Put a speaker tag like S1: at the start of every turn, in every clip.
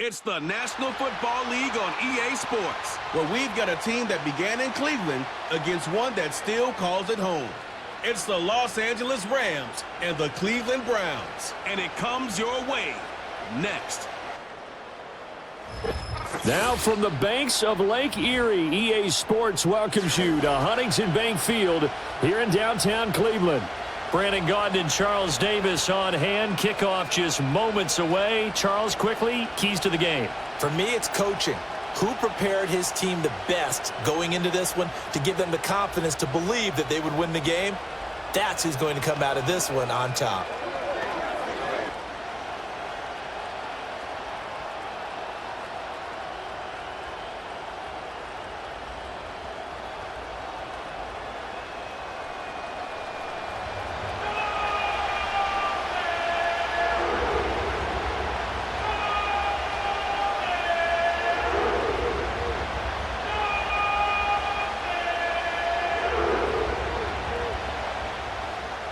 S1: It's the National Football League on EA Sports, where we've got a team that began in Cleveland against one that still calls it home. It's the Los Angeles Rams and the Cleveland Browns. And it comes your way next.
S2: Now from the banks of Lake Erie, EA Sports welcomes you to Huntington Bank Field here in downtown Cleveland. Brandon Gaudin and Charles Davis on hand. Kickoff just moments away. Charles, quickly, keys to the game.
S3: For me, it's coaching. Who prepared his team the best going into this one to give them the confidence to believe that they would win the game? That's who's going to come out of this one on top.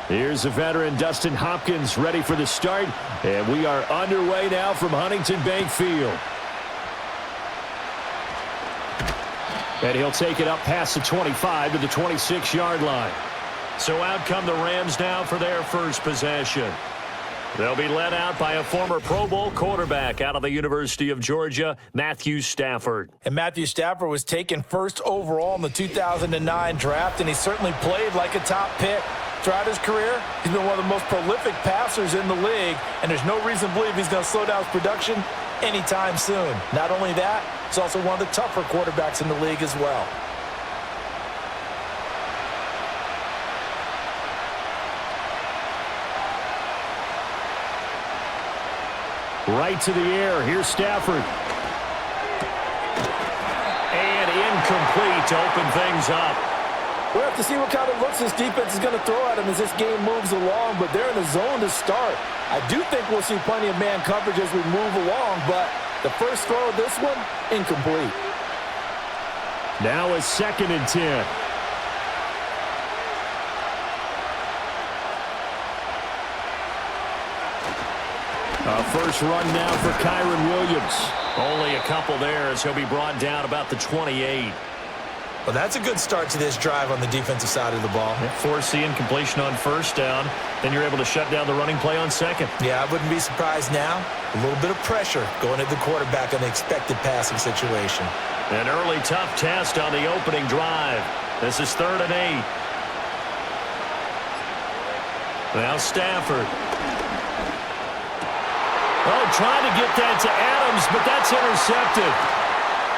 S2: Here's the veteran Dustin Hopkins ready for the start, and we are underway now from Huntington Bank Field. And he'll take it up past the 25 to the 26-yard line. So out come the Rams now for their first possession. They'll be led out by a former Pro Bowl quarterback out of the University of Georgia, Matthew Stafford.
S3: And Matthew Stafford was taken first overall in the 2009 draft, and he certainly played like a top pick. Throughout his career, he's been one of the most prolific passers in the league, and there's no reason to believe he's going to slow down his production anytime soon. Not only that, he's also one of the tougher quarterbacks in the league as well.
S2: Right to the air. Here's Stafford. And incomplete to open things up.
S3: We'll have to see what kind of looks this defense is going to throw at him as this game moves along, but they're in the zone to start. I do think we'll see plenty of man coverage as we move along, but the first throw of this one, incomplete.
S2: Now a 2nd and 10. A first run now for Kyron Williams. Only a couple there as he'll be brought down about the 28.
S3: Well, that's a good start to this drive on the defensive side of the ball.
S2: Forcing completion on first down. Then you're able to shut down the running play on second.
S3: Yeah, I wouldn't be surprised now. A little bit of pressure going at the quarterback on the expected passing situation.
S2: An early tough test on the opening drive. This is 3rd and 8. Now Stafford. Oh, trying to get that to Adams, but that's intercepted.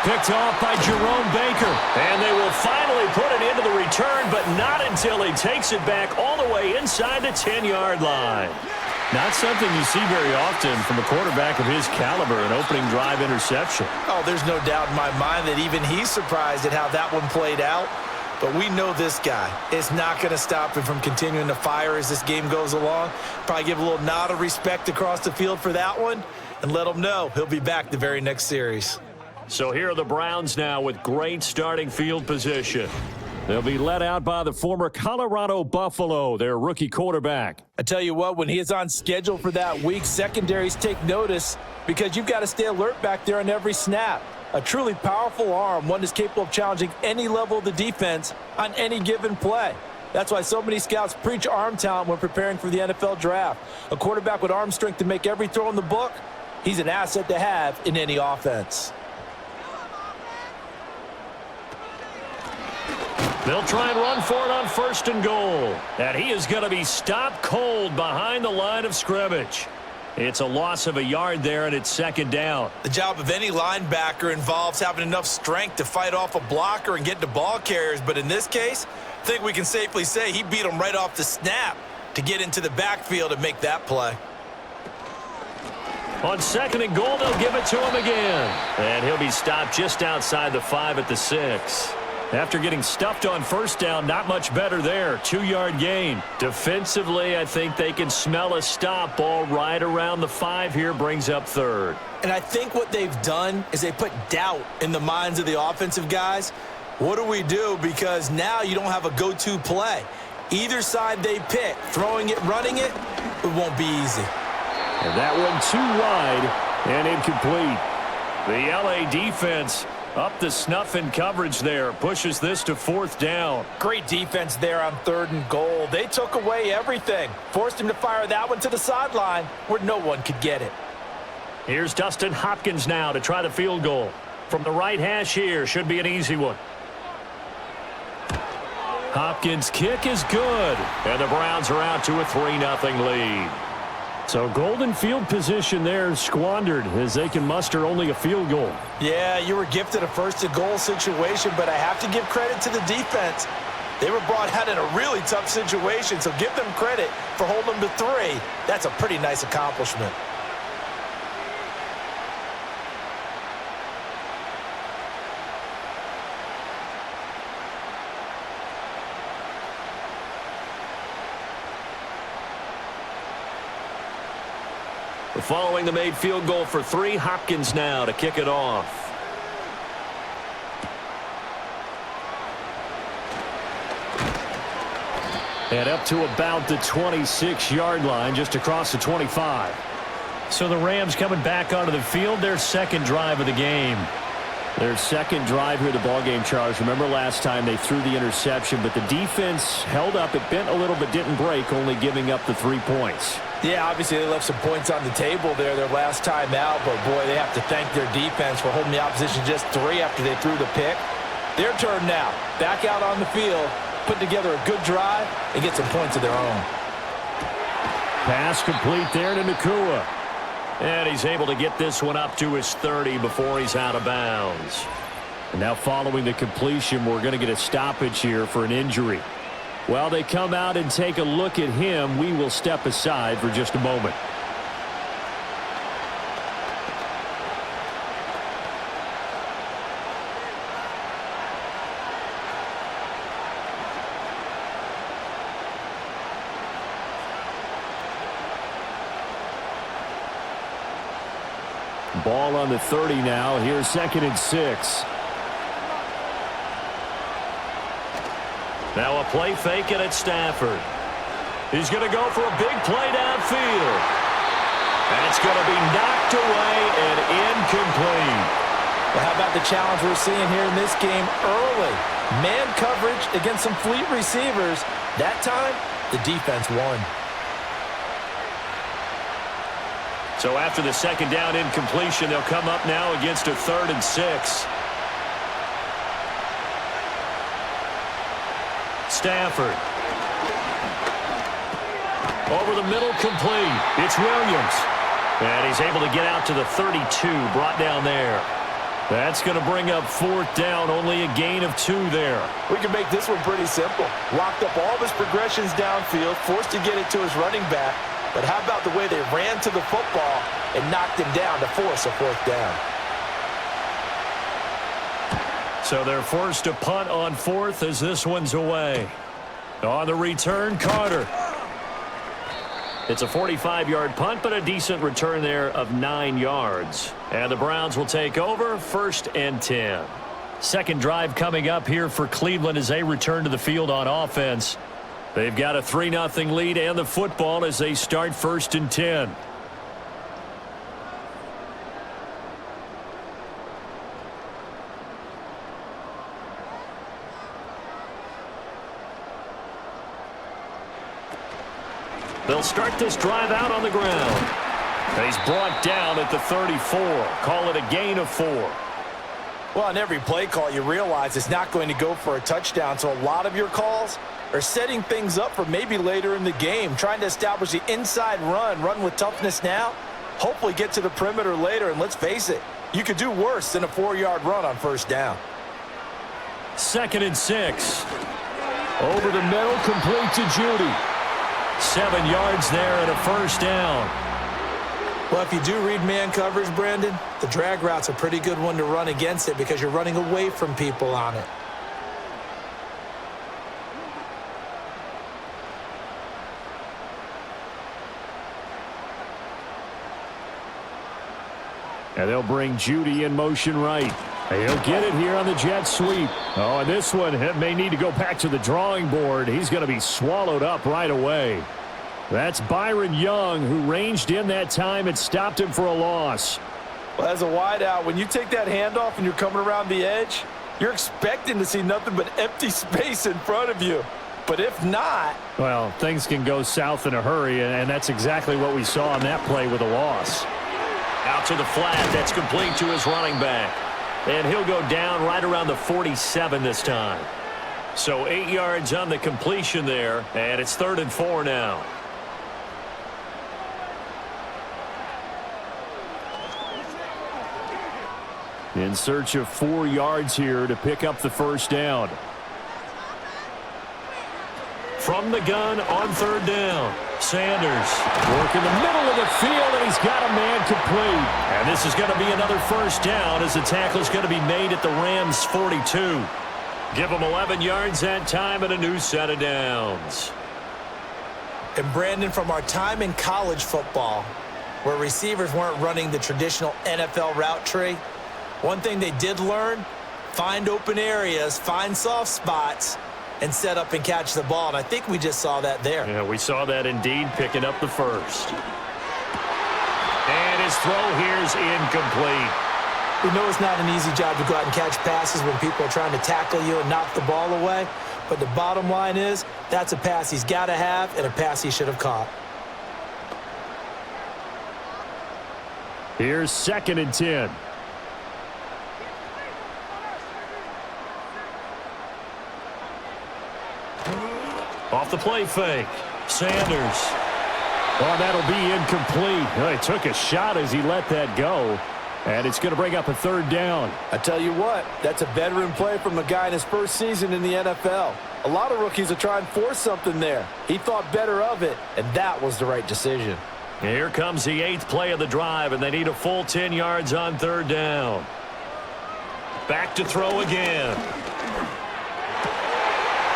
S2: Picked off by Jerome Baker. And they will finally put it into the return, but not until he takes it back all the way inside the 10-yard line. Not something you see very often from a quarterback of his caliber, an opening drive interception.
S3: Oh, there's no doubt in my mind that even he's surprised at how that one played out. But we know this guy is not going to stop him from continuing to fire as this game goes along. Probably give a little nod of respect across the field for that one and let him know he'll be back the very next series.
S2: So here are the Browns now with great starting field position. They'll be led out by the former Colorado Buffalo, their rookie quarterback.
S3: I tell you what, when he is on schedule for that week, secondaries take notice because you've got to stay alert back there on every snap. A truly powerful arm, one that's capable of challenging any level of the defense on any given play. That's why so many scouts preach arm talent when preparing for the NFL draft. A quarterback with arm strength to make every throw in the book, he's an asset to have in any offense.
S2: They'll try and run for it on 1st and goal. And he is going to be stopped cold behind the line of scrimmage. It's a loss of a yard there, and it's 2nd down.
S3: The job of any linebacker involves having enough strength to fight off a blocker and get to ball carriers. But in this case, I think we can safely say he beat him right off the snap to get into the backfield and make that play.
S2: On 2nd and goal, they'll give it to him again. And he'll be stopped just outside the 5 at the 6. After getting stuffed on 1st down, not much better there. 2-yard gain. Defensively, I think they can smell a stop. Ball right around the 5 here, brings up 3rd.
S3: And I think what they've done is they put doubt in the minds of the offensive guys. What do we do? Because now you don't have a go-to play. Either side they pick, throwing it, running it, it won't be easy.
S2: And that one too wide and incomplete. The LA defense up the snuff in coverage there. Pushes this to 4th down.
S3: Great defense there on 3rd and goal. They took away everything. Forced him to fire that one to the sideline where no one could get it.
S2: Here's Dustin Hopkins now to try the field goal. From the right hash here, should be an easy one. Hopkins' kick is good. And the Browns are out to a 3-0 lead. So golden field position there squandered as they can muster only a field goal.
S3: Yeah, you were gifted a 1st and goal situation, but I have to give credit to the defense. They were brought out in a really tough situation, so give them credit for holding them to 3. That's a pretty nice accomplishment.
S2: Following the made field goal for 3, Hopkins now to kick it off. And up to about the 26-yard line, just across the 25. So the Rams coming back onto the field, their 2nd drive of the game. Their 2nd drive here of the ballgame, Charles. Remember last time they threw the interception, but the defense held up. It bent a little but didn't break, only giving up the 3 points.
S3: Yeah, obviously they left some points on the table there their last time out, but boy, they have to thank their defense for holding the opposition just 3 after they threw the pick. Their turn now. Back out on the field, put together a good drive, and get some points of their own.
S2: Pass complete there to Nakua. And he's able to get this one up to his 30 before he's out of bounds. And now following the completion, we're going to get a stoppage here for an injury. While they come out and take a look at him, we will step aside for just a moment. Ball on the 30 now. Here's 2nd and 6. Now a play fake it at Stafford. He's going to go for a big play downfield. And it's going to be knocked away and incomplete.
S3: Well, how about the challenge we're seeing here in this game early? Man coverage against some fleet receivers. That time, the defense won.
S2: So after the 2nd down incompletion, they'll come up now against a 3rd and 6. Stafford. Over the middle, complete. It's Williams. And he's able to get out to the 32, brought down there. That's going to bring up 4th down, only a gain of 2 there.
S3: We can make this one pretty simple. Locked up all of his progressions downfield, forced to get it to his running back. But how about the way they ran to the football and knocked him down to force a 4th down?
S2: So they're forced to punt on 4th as this one's away. On the return, Carter. It's a 45-yard punt, but a decent return there of 9 yards. And the Browns will take over, 1st and 10. 2nd drive coming up here for Cleveland as they return to the field on offense. They've got a 3-0 lead and the football as they start 1st and 10. They'll start this drive out on the ground. He's brought down at the 34. Call it a gain of 4.
S3: Well, on every play call, you realize it's not going to go for a touchdown, so a lot of your calls are setting things up for maybe later in the game, trying to establish the inside run with toughness now, hopefully get to the perimeter later, and let's face it, you could do worse than a 4-yard run on 1st down.
S2: 2nd and 6. Over the middle, complete to Judy. 7 yards there and a 1st down.
S3: Well, if you do read man coverage, Brandon, the drag route's a pretty good one to run against it because you're running away from people on it.
S2: And they'll bring Judy in motion right. He'll get it here on the jet sweep. Oh, and this one may need to go back to the drawing board. He's going to be swallowed up right away. That's Byron Young, who ranged in that time and stopped him for a loss.
S3: Well, as a wideout, when you take that handoff and you're coming around the edge, you're expecting to see nothing but empty space in front of you. But if not...
S2: Well, things can go south in a hurry, and that's exactly what we saw on that play with a loss. Out to the flat. That's complete to his running back. And he'll go down right around the 47 this time. So 8 yards on the completion there, and it's 3rd and 4 now. In search of 4 yards here to pick up the first down. From the gun on 3rd down. Sanders working the middle of the field, and he's got a man complete. And this is going to be another first down as the tackle is going to be made at the Rams' 42. Give them 11 yards that time and a new set of downs.
S3: And Brandon, from our time in college football, where receivers weren't running the traditional NFL route tree, one thing they did learn, find open areas, find soft spots, and set up and catch the ball. And I think we just saw that there.
S2: Yeah, we saw that indeed, picking up the first. And his throw here's incomplete.
S3: We know it's not an easy job to go out and catch passes when people are trying to tackle you and knock the ball away. But the bottom line is, that's a pass he's got to have and a pass he should have caught.
S2: Here's 2nd and 10. Off the play fake. Sanders. Oh, that'll be incomplete. Well, he took a shot as he let that go. And it's going to bring up a 3rd down.
S3: I tell you what, that's a veteran play from a guy in his first season in the NFL. A lot of rookies are trying to force something there. He thought better of it, and that was the right decision.
S2: Here comes the 8th play of the drive, and they need a full 10 yards on 3rd down. Back to throw again.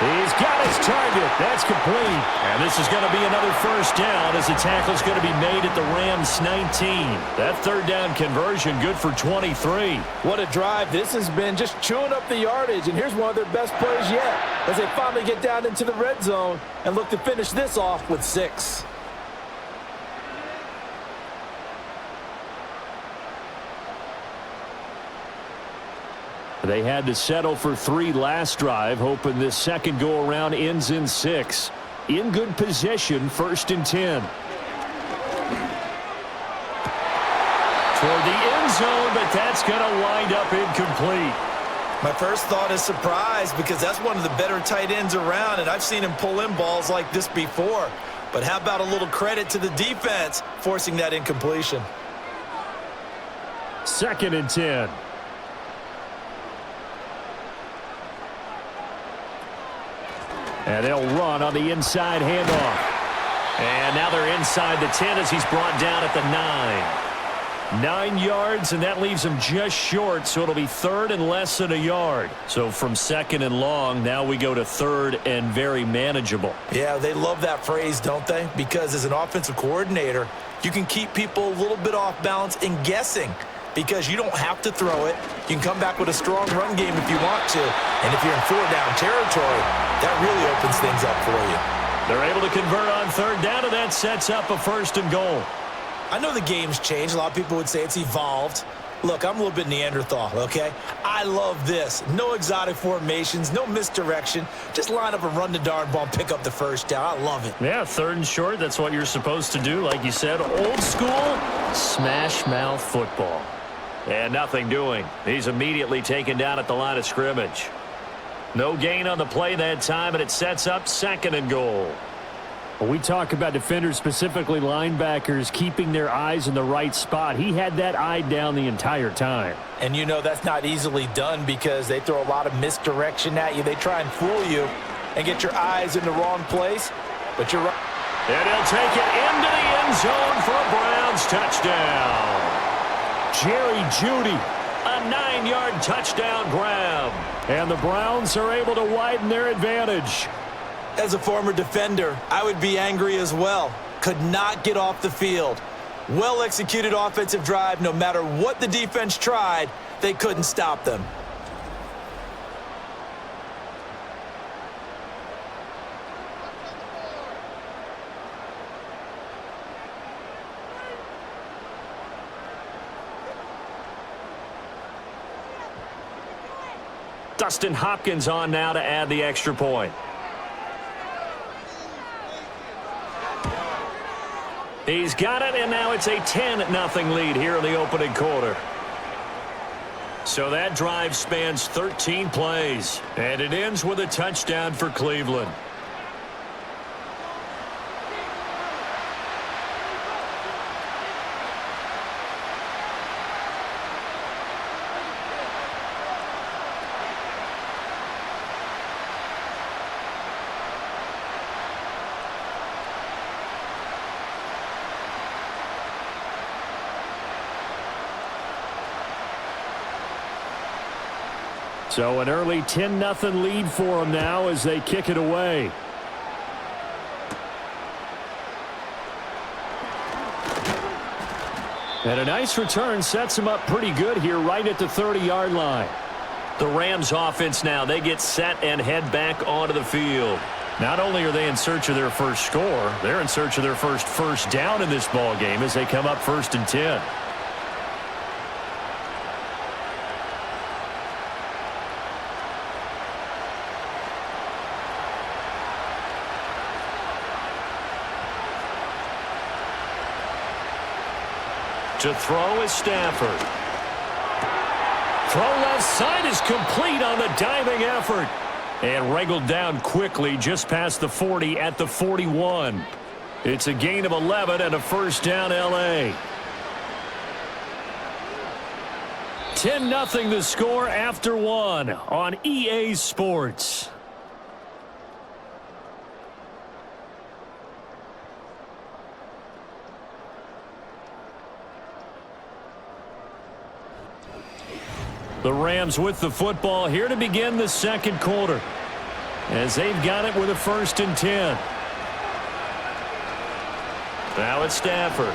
S2: He's got his target. That's complete. And this is going to be another first down as the tackle's going to be made at the Rams' 19. That 3rd down conversion good for 23.
S3: What a drive this has been, just chewing up the yardage. And here's one of their best plays yet as they finally get down into the red zone and look to finish this off with 6.
S2: They had to settle for 3 last drive, hoping this second go-around ends in 6. In good position, 1st and 10. Toward the end zone, but that's going to wind up incomplete.
S3: My first thought is surprise because that's one of the better tight ends around, and I've seen him pull in balls like this before. But how about a little credit to the defense forcing that incompletion?
S2: 2nd and 10. And they'll run on the inside handoff. And now they're inside the 10 as he's brought down at the 9. 9 yards, and that leaves him just short, so it'll be 3rd and less than a yard. So from 2nd and long, now we go to 3rd and very manageable.
S3: Yeah, they love that phrase, don't they? Because as an offensive coordinator, you can keep people a little bit off balance and guessing. Because you don't have to throw it. You can come back with a strong run game if you want to. And if you're in 4-down territory, that really opens things up for you.
S2: They're able to convert on 3rd down, and that sets up a 1st and goal.
S3: I know the game's changed. A lot of people would say it's evolved. Look, I'm a little bit Neanderthal, okay? I love this. No exotic formations, no misdirection. Just line up and run the darn ball and pick up the first down. I love it.
S2: Yeah, 3rd and short, that's what you're supposed to do. Like you said, old school, smash mouth football. And nothing doing. He's immediately taken down at the line of scrimmage. No gain on the play that time, and it sets up 2nd and goal. Well, we talk about defenders, specifically linebackers, keeping their eyes in the right spot. He had that eye down the entire time.
S3: And you know that's not easily done because they throw a lot of misdirection at you. They try and fool you and get your eyes in the wrong place. But you're right.
S2: And he'll take it into the end zone for a Browns touchdown. Jerry Jeudy, a 9-yard touchdown grab. And the Browns are able to widen their advantage.
S3: As a former defender, I would be angry as well. Could not get off the field. Well-executed offensive drive. No matter what the defense tried, they couldn't stop them.
S2: Dustin Hopkins on now to add the extra point. He's got it, and now it's a 10-0 lead here in the opening quarter. So that drive spans 13 plays, and it ends with a touchdown for Cleveland. So an early 10-0 lead for them now as they kick it away. And a nice return sets them up pretty good here right at the 30-yard line. The Rams offense now, they get set and head back onto the field. Not only are they in search of their first score, they're in search of their first down in this ball game as they come up 1st and 10. To throw is Stafford. Throw left side is complete on the diving effort. And wrangled down quickly just past the 40 at the 41. It's a gain of 11 and a first down L.A. 10-0 the score after one on EA Sports. The Rams with the football here to begin the second quarter, as they've got it with a 1st and 10. Now it's Stafford.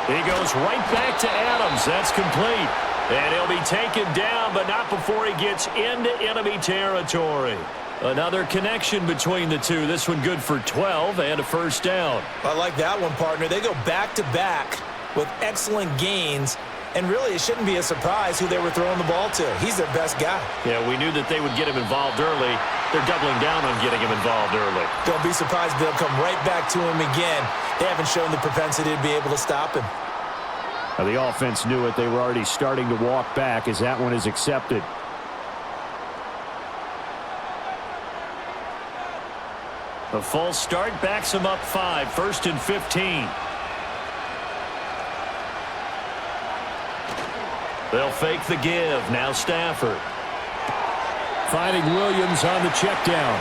S2: He goes right back to Adams. That's complete. And he'll be taken down, but not before he gets into enemy territory. Another connection between the two. This one good for 12 and a first down.
S3: I like that one, partner. They go back-to-back with excellent gains. And really, it shouldn't be a surprise who they were throwing the ball to. He's their best guy.
S2: Yeah, we knew that they would get him involved early. They're doubling down on getting him involved early.
S3: Don't be surprised if they'll come right back to him again. They haven't shown the propensity to be able to stop him.
S2: Now, the offense knew it. They were already starting to walk back as that one is accepted. A false start backs him up 5, 1st and 15. They'll fake the give. Now Stafford. Finding Williams on the check down.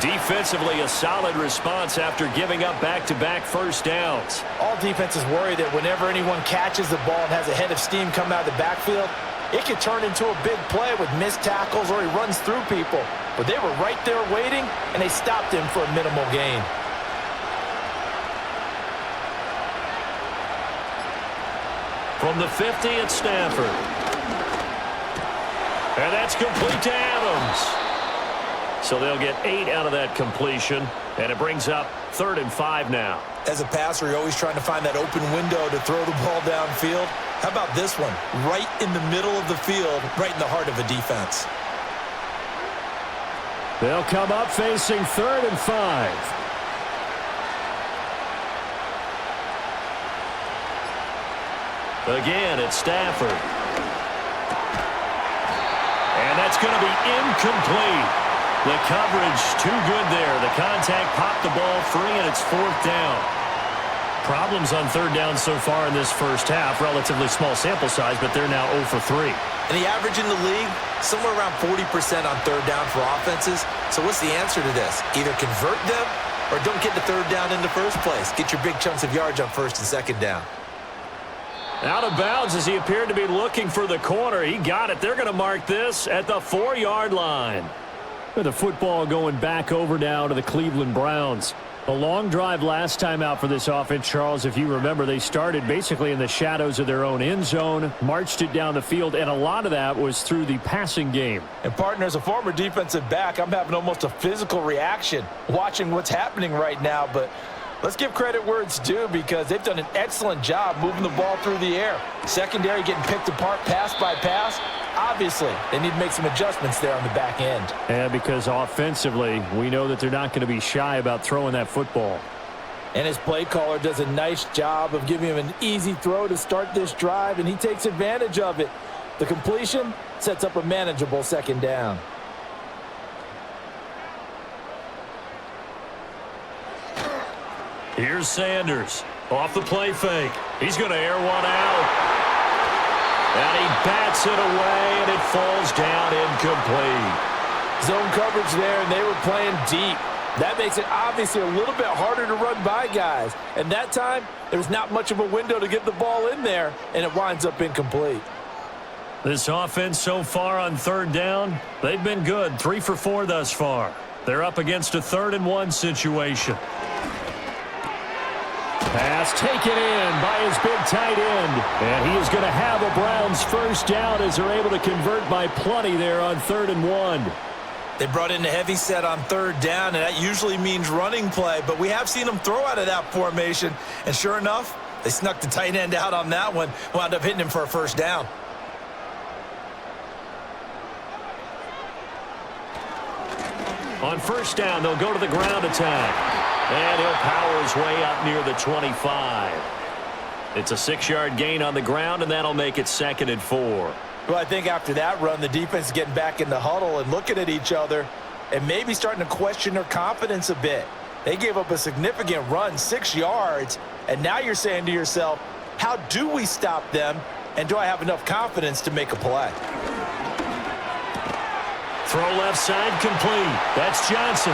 S2: Defensively, a solid response after giving up back-to-back first downs.
S3: All defenses worry that whenever anyone catches the ball and has a head of steam come out of the backfield, it could turn into a big play with missed tackles or he runs through people. But they were right there waiting, and they stopped him for a minimal gain.
S2: From the 50, it's Stafford. And that's complete to Adams. So they'll get 8 out of that completion, and it brings up 3rd and 5 now.
S3: As a passer, you're always trying to find that open window to throw the ball downfield. How about this one? Right in the middle of the field, right in the heart of a defense.
S2: They'll come up facing 3rd and 5. Again, it's Stafford. And that's going to be incomplete. The coverage too good there. The contact popped the ball free, and it's 4th down. Problems on 3rd down so far in this first half. Relatively small sample size, but they're now 0 for 3.
S3: And the average in the league, somewhere around 40% on 3rd down for offenses. So what's the answer to this? Either convert them or don't get the 3rd down in the first place. Get your big chunks of yards on 1st and 2nd down.
S2: Out of bounds as he appeared to be looking for the corner. He got it. They're going to mark this at the 4-yard line. With the football going back over now to the Cleveland Browns. A long drive last time out for this offense, Charles. If you remember, they started basically in the shadows of their own end zone, marched it down the field, and a lot of that was through the passing game.
S3: And, partner, as a former defensive back, I'm having almost a physical reaction watching what's happening right now. But let's give credit where it's due because they've done an excellent job moving the ball through the air. Secondary getting picked apart pass by pass. Obviously, they need to make some adjustments there on the back end.
S2: And because offensively, we know that they're not going to be shy about throwing that football.
S3: And his play caller does a nice job of giving him an easy throw to start this drive, and he takes advantage of it. The completion sets up a manageable second down.
S2: Here's Sanders. Off the play fake. He's going to air one out. And he bats it away, and it falls down incomplete.
S3: Zone coverage there, and they were playing deep. That makes it obviously a little bit harder to run by guys. And that time, there's not much of a window to get the ball in there, and it winds up incomplete.
S2: This offense so far on third down, they've been good. 3 for 4 thus far. They're up against a 3rd and 1 situation. Pass taken in by his big tight end. And he is going to have a Browns first down as they're able to convert by plenty there on 3rd and 1.
S3: They brought in a heavy set on 3rd down, and that usually means running play. But we have seen them throw out of that formation. And sure enough, they snuck the tight end out on that one. Wound up hitting him for a first down.
S2: On first down, they'll go to the ground attack. And he'll power his way up near the 25. It's a 6-yard gain on the ground, and that'll make it 2nd and 4.
S3: Well, I think after that run, the defense is getting back in the huddle and looking at each other and maybe starting to question their confidence a bit. They gave up a significant run, 6 yards, and now you're saying to yourself, how do we stop them, and do I have enough confidence to make a play?
S2: Throw left side complete. That's Johnson.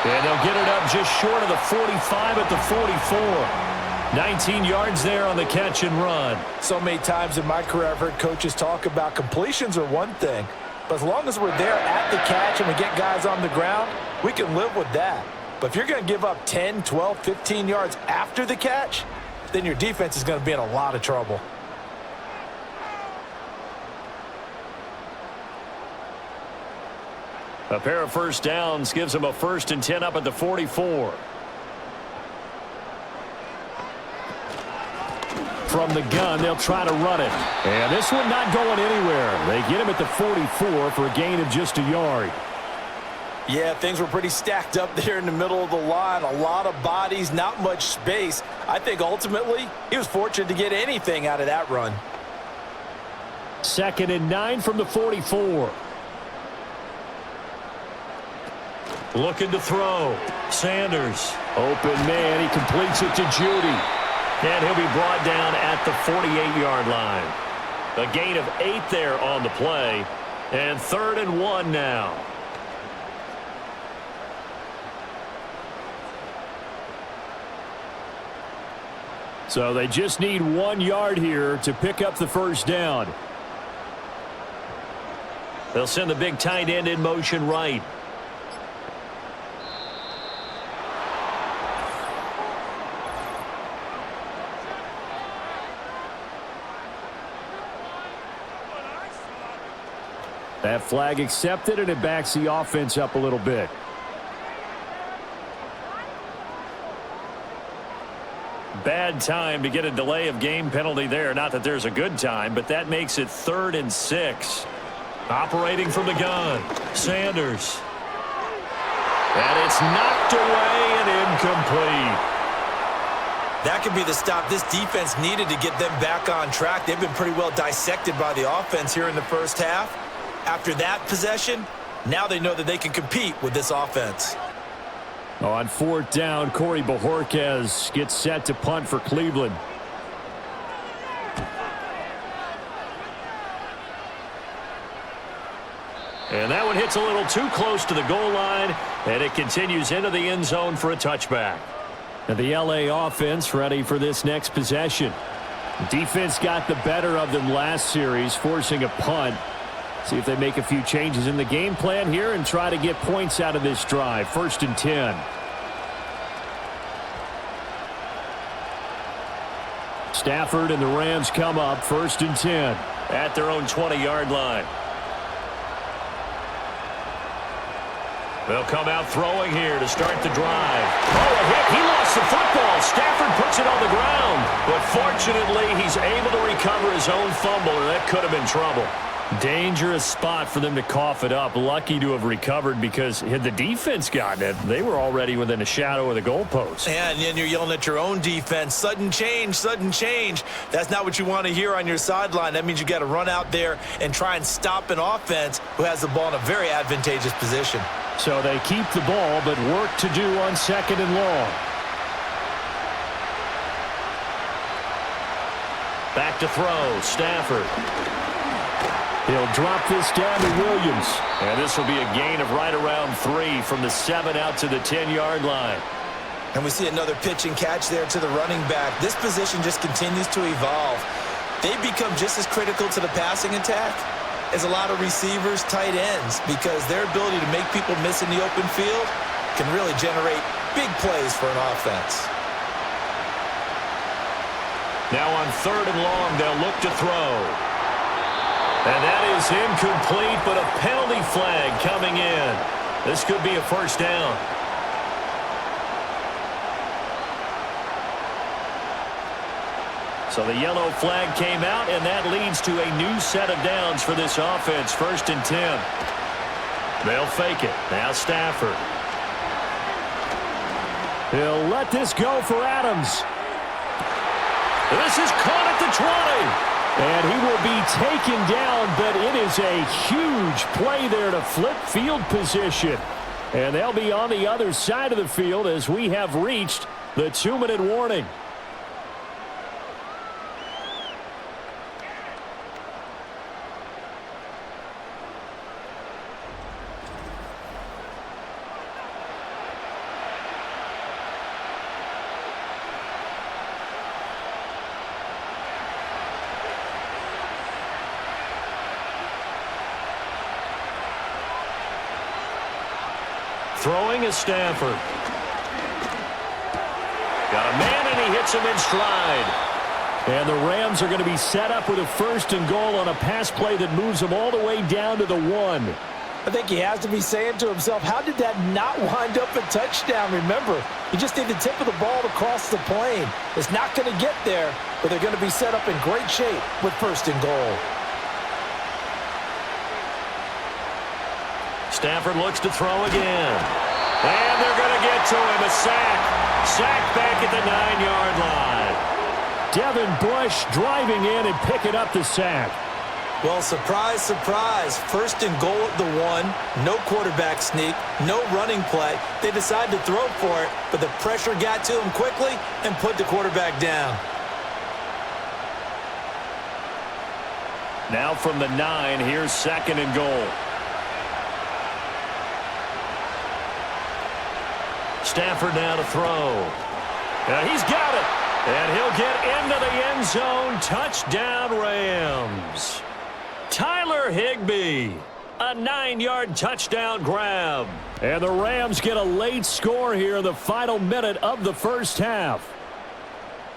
S2: And they'll get it up just short of the 45 at the 44. 19 yards there on the catch and run.
S3: So many times in my career I've heard coaches talk about completions are one thing, but as long as we're there at the catch and we get guys on the ground, we can live with that. But if you're going to give up 10, 12, 15 yards after the catch, then your defense is going to be in a lot of trouble.
S2: A pair of first downs gives them a 1st and 10 up at the 44. From the gun, they'll try to run it. And this one not going anywhere. They get him at the 44 for a gain of just a yard.
S3: Yeah, things were pretty stacked up there in the middle of the line. A lot of bodies, not much space. I think ultimately he was fortunate to get anything out of that run.
S2: 2nd and 9 from the 44. Looking to throw. Sanders. Open man. He completes it to Judy. And he'll be brought down at the 48-yard line. A gain of 8 there on the play. And 3rd and 1 now. So they just need 1 yard here to pick up the first down. They'll send the big tight end in motion right. That flag accepted, and it backs the offense up a little bit. Bad time to get a delay of game penalty there. Not that there's a good time, but that makes it 3rd and 6. Operating from the gun, Sanders. And it's knocked away and incomplete.
S3: That could be the stop this defense needed to get them back on track. They've been pretty well dissected by the offense here in the first half. After that possession, now they know that they can compete with this offense.
S2: On 4th down, Corey Bojorquez gets set to punt for Cleveland. And that one hits a little too close to the goal line, and it continues into the end zone for a touchback. And the LA offense ready for this next possession. The defense got the better of them last series, forcing a punt. See if they make a few changes in the game plan here and try to get points out of this drive. 1st and 10. Stafford and the Rams come up 1st and 10 at their own 20-yard line. They'll come out throwing here to start the drive. Oh, a hit. He lost the football. Stafford puts it on the ground. But fortunately, he's able to recover his own fumble, and that could have been trouble. Dangerous spot for them to cough it up. Lucky to have recovered because had the defense gotten it, they were already within a shadow of the goalpost.
S3: And then you're yelling at your own defense, sudden change, sudden change. That's not what you want to hear on your sideline. That means you got to run out there and try and stop an offense who has the ball in a very advantageous position.
S2: So they keep the ball, but work to do on 2nd and long. Back to throw, Stafford. He'll drop this down to Williams. And this will be a gain of right around 3 from the 7 out to the 10-yard line.
S3: And we see another pitch and catch there to the running back. This position just continues to evolve. They've become just as critical to the passing attack as a lot of receivers, tight ends, because their ability to make people miss in the open field can really generate big plays for an offense.
S2: Now on 3rd and long, they'll look to throw. And that is incomplete, but a penalty flag coming in. This could be a first down. So the yellow flag came out, and that leads to a new set of downs for this offense. 1st and 10. They'll fake it. Now Stafford. He'll let this go for Adams. This is caught at the 20. And he will be taken down, but it is a huge play there to flip field position. And they'll be on the other side of the field as we have reached the 2-minute warning. Throwing is Stafford. Got a man, and he hits him in stride. And the Rams are going to be set up with a 1st and goal on a pass play that moves them all the way down to the 1.
S3: I think he has to be saying to himself, how did that not wind up a touchdown? Remember, you just need the tip of the ball to cross the plane. It's not going to get there, but they're going to be set up in great shape with 1st and goal.
S2: Stafford looks to throw again. And they're going to get to him. A sack. Sack back at the 9-yard line. Devin Bush driving in and picking up the sack.
S3: Well, surprise, surprise. 1st and goal at the 1. No quarterback sneak. No running play. They decide to throw for it, but the pressure got to him quickly and put the quarterback down.
S2: Now from the 9, here's 2nd and goal. Stafford now to throw. He's got it. And he'll get into the end zone. Touchdown, Rams. Tyler Higbee. A 9-yard touchdown grab. And the Rams get a late score here in the final minute of the first half.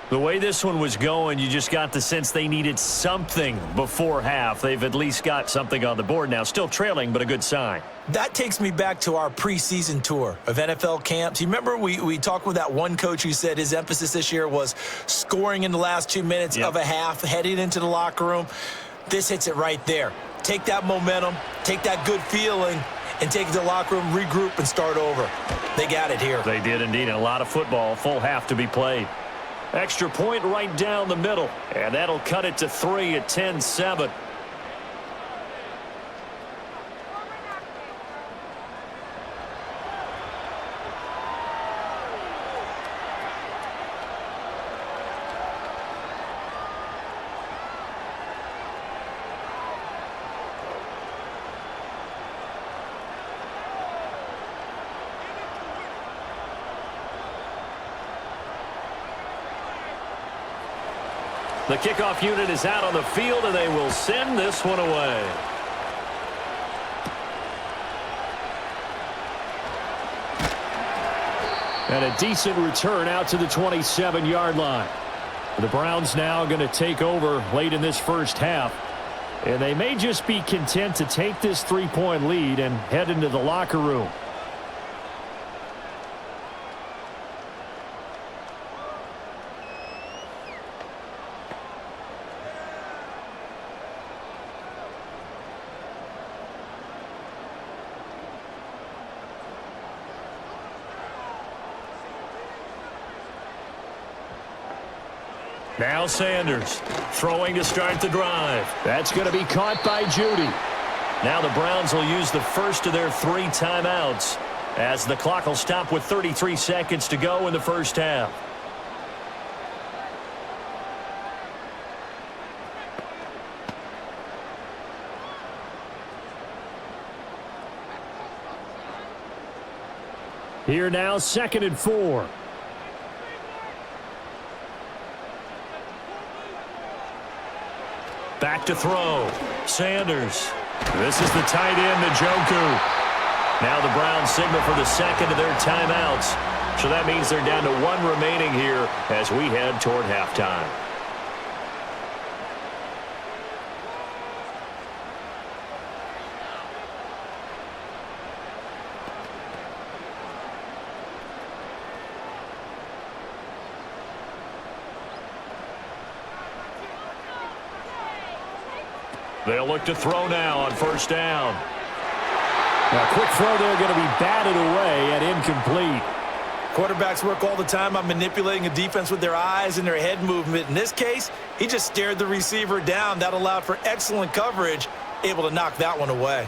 S2: The way this one was going, you just got the sense they needed something before half. They've at least got something on the board now. Still trailing, but a good sign.
S3: That takes me back to our preseason tour of NFL camps. You remember we talked with that one coach who said his emphasis this year was scoring in the last 2 minutes of a half, heading into the locker room. This hits it right there. Take that momentum, take that good feeling, and take it to the locker room, regroup, and start over. They got it here.
S2: They did indeed, and a lot of football, full half to be played. Extra point right down the middle, and that'll cut it to 3 at 10-7. The kickoff unit is out on the field, and they will send this one away. And a decent return out to the 27-yard line. The Browns now going to take over late in this first half. And they may just be content to take this 3-point lead and head into the locker room. Now Sanders throwing to start the drive. That's going to be caught by Judy. Now the Browns will use the first of their 3 timeouts as the clock will stop with 33 seconds to go in the first half. Here now, 2nd and 4. Back to throw. Sanders. This is the tight end, Njoku. Now the Browns signal for the second of their timeouts. So that means they're down to 1 remaining here as we head toward halftime. They'll look to throw now on 1st down.
S3: Now, quick throw there, going to be batted away and incomplete. Quarterbacks work all the time on manipulating a defense with their eyes and their head movement. In this case, he just stared the receiver down. That allowed for excellent coverage, able to knock that one away.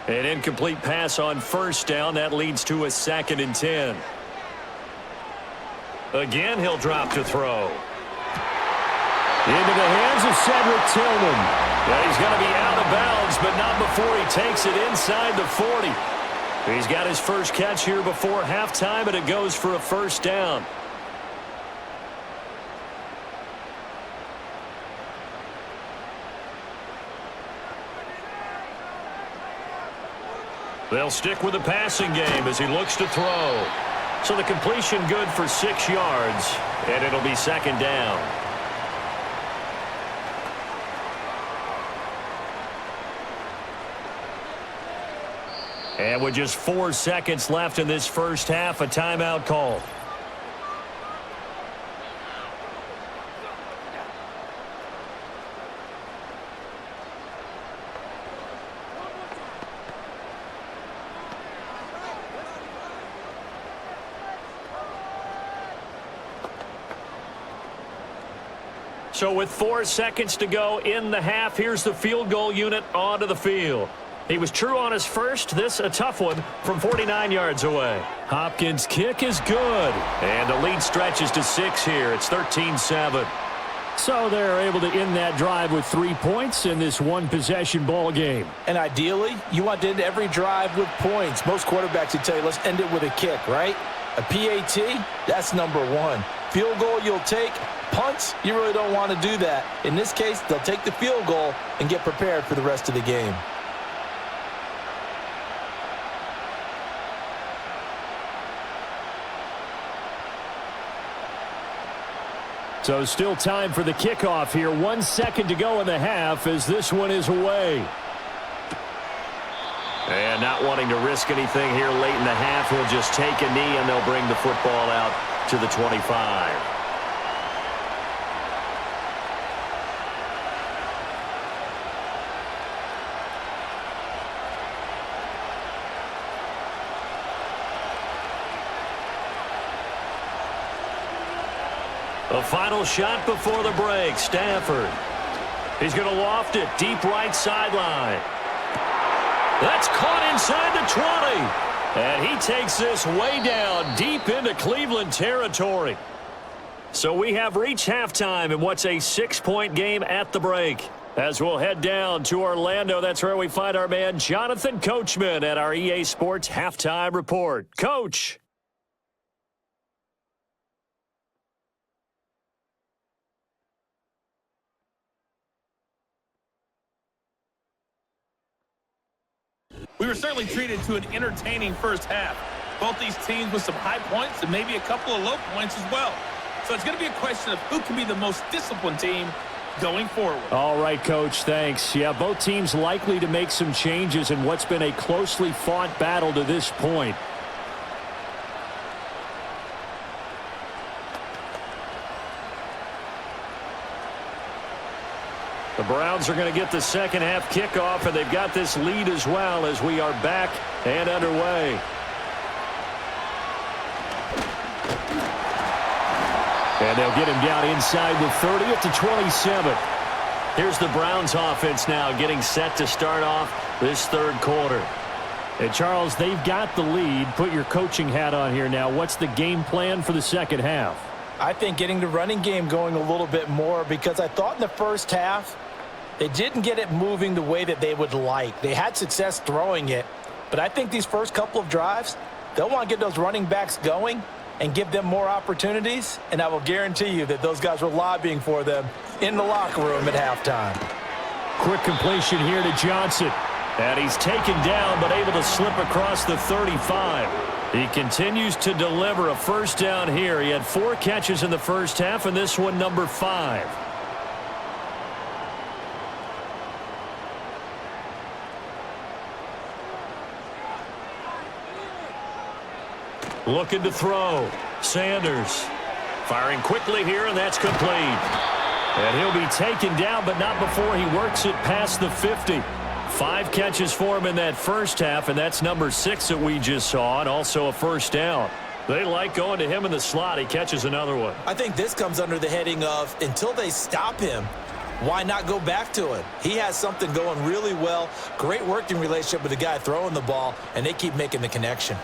S2: An incomplete pass on 1st down. That leads to a 2nd and 10. Again, he'll drop to throw. Into the hands of Cedric Tillman. Yeah, he's going to be out of bounds, but not before he takes it inside the 40. He's got his first catch here before halftime, and it goes for a 1st down. They'll stick with the passing game as he looks to throw. So the completion good for 6 yards, and it'll be 2nd down. And with just 4 seconds left in this first half, a timeout call. So with 4 seconds to go in the half, here's the field goal unit onto the field. He was true on his first. This a tough one from 49 yards away. Hopkins' kick is good. And the lead stretches to 6 here. It's 13-7. So they're able to end that drive with 3 points in this one-possession ball game.
S3: And ideally, you want to end every drive with points. Most quarterbacks would tell you, let's end it with a kick, right? A PAT, that's number 1. Field goal you'll take. Punts, you really don't want to do that. In this case, they'll take the field goal and get prepared for the rest of the game.
S2: So still time for the kickoff here. 1 second to go in the half as this one is away. And not wanting to risk anything here late in the half, he'll just take a knee and they'll bring the football out to the 25. A final shot before the break. Stafford. He's going to loft it deep right sideline. That's caught inside the 20. And he takes this way down deep into Cleveland territory. So we have reached halftime in what's a 6-point game at the break. As we'll head down to Orlando, that's where we find our man Jonathan Coachman at our EA Sports Halftime Report. Coach.
S4: We were certainly treated to an entertaining first half. Both these teams with some high points and maybe a couple of low points as well. So it's going to be a question of who can be the most disciplined team going forward.
S2: All right, Coach, thanks. Yeah, both teams likely to make some changes in what's been a closely fought battle to this point. The Browns are going to get the second half kickoff, and they've got this lead as well as we are back and underway. And they'll get him down inside the 30 at the 27. Here's the Browns offense now getting set to start off this third quarter.
S5: And Charles, they've got the lead. Put your coaching hat on here now. What's the game plan for the second half?
S3: I think getting the running game going a little bit more, because I thought in the first half they didn't get it moving the way that they would like. They had success throwing it, but I think these first couple of drives, they'll want to get those running backs going and give them more opportunities, and I will guarantee you that those guys were lobbying for them in the locker room at halftime.
S5: Quick completion here to Johnson.
S2: And he's taken down but able to slip across the 35. He continues to deliver a first down here. He had 4 catches in the first half, and this one number 5. Looking to throw. Sanders firing quickly here, and that's complete. And he'll be taken down, but not before he works it past the 50. 5 catches for him in that first half, and that's number 6 that we just saw, and also a first down. They like going to him in the slot. He catches another one.
S3: I think this comes under the heading of, until they stop him, why not go back to it? He has something going really well, great working relationship with the guy throwing the ball, and they keep making the connection.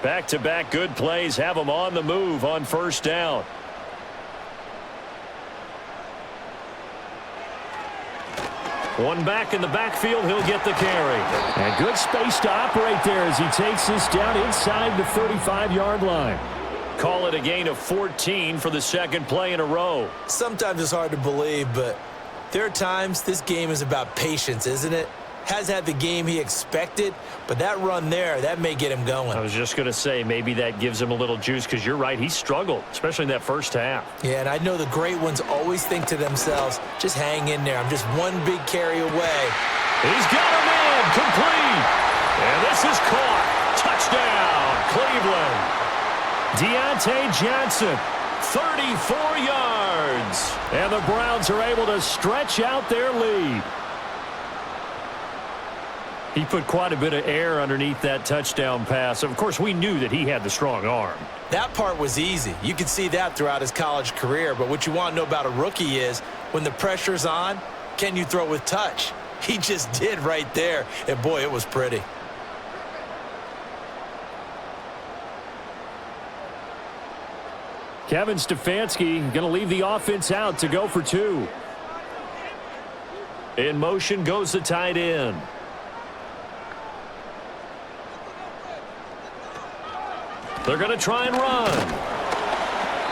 S2: Back-to-back good plays have him on the move on first down. One back in the backfield, he'll get the carry.
S5: And good space to operate there as he takes this down inside the 35-yard line.
S2: Call it a gain of 14 for the second play in a row.
S3: Sometimes it's hard to believe, but there are times this game is about patience, isn't it? Has had the game he expected, but that run there, that may get him going.
S2: I was just going to say, maybe that gives him a little juice, because you're right, he struggled, especially in that first half.
S3: Yeah, and I know the great ones always think to themselves, just hang in there. I'm just one big carry away.
S2: He's got him in, complete. And this is caught. Touchdown, Cleveland. Deontay Johnson, 34 yards. And the Browns are able to stretch out their lead. He put quite a bit of air underneath that touchdown pass. Of course, we knew that he had the strong arm.
S3: That part was easy. You could see that throughout his college career. But what you want to know about a rookie is, when the pressure's on, can you throw with touch? He just did right there. And, boy, it was pretty.
S5: Kevin Stefanski going to leave the offense out to go for 2.
S2: In motion goes the tight end. They're going to try and run.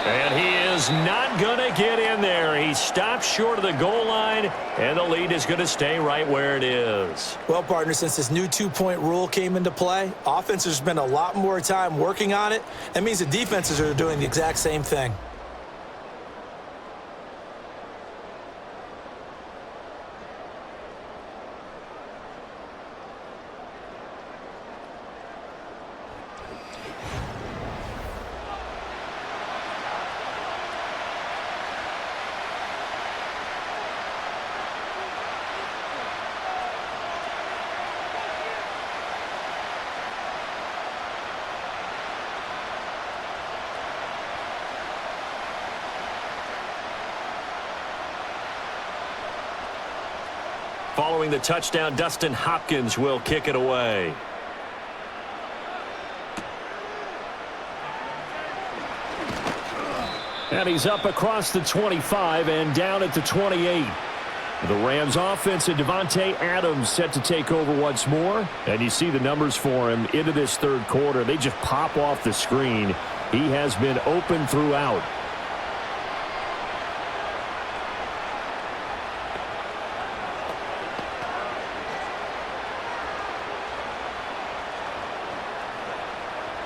S2: And he is not going to get in there. He stops short of the goal line, and the lead is going to stay right where it is.
S3: Well, partner, since this new 2-point rule came into play, offenses spend a lot more time working on it. That means the defenses are doing the exact same thing.
S2: Following the touchdown, Dustin Hopkins will kick it away.
S5: And he's up across the 25 and down at the 28. The Rams offense and Devontae Adams set to take over once more. And you see the numbers for him into this third quarter. They just pop off the screen. He has been open throughout.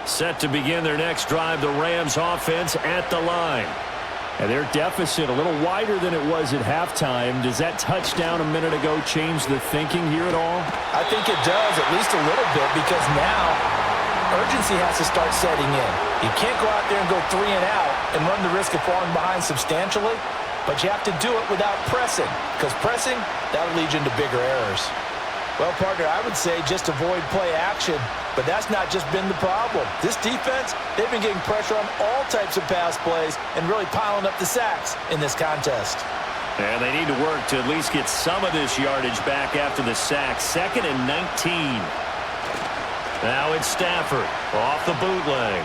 S2: Set to begin their next drive, the Rams offense at the line.
S5: And their deficit a little wider than it was at halftime. Does that touchdown a minute ago change the thinking here at all?
S3: I think it does, at least a little bit, because now urgency has to start setting in. You can't go out there and go 3 and out and run the risk of falling behind substantially, but you have to do it without pressing, because pressing, that'll lead you into bigger errors. Well, partner, I would say just avoid play action, but that's not just been the problem. This defense, they've been getting pressure on all types of pass plays and really piling up the sacks in this contest.
S5: And they need to work to at least get some of this yardage back after the sack. 2nd and 19. Now it's Stafford off the bootleg.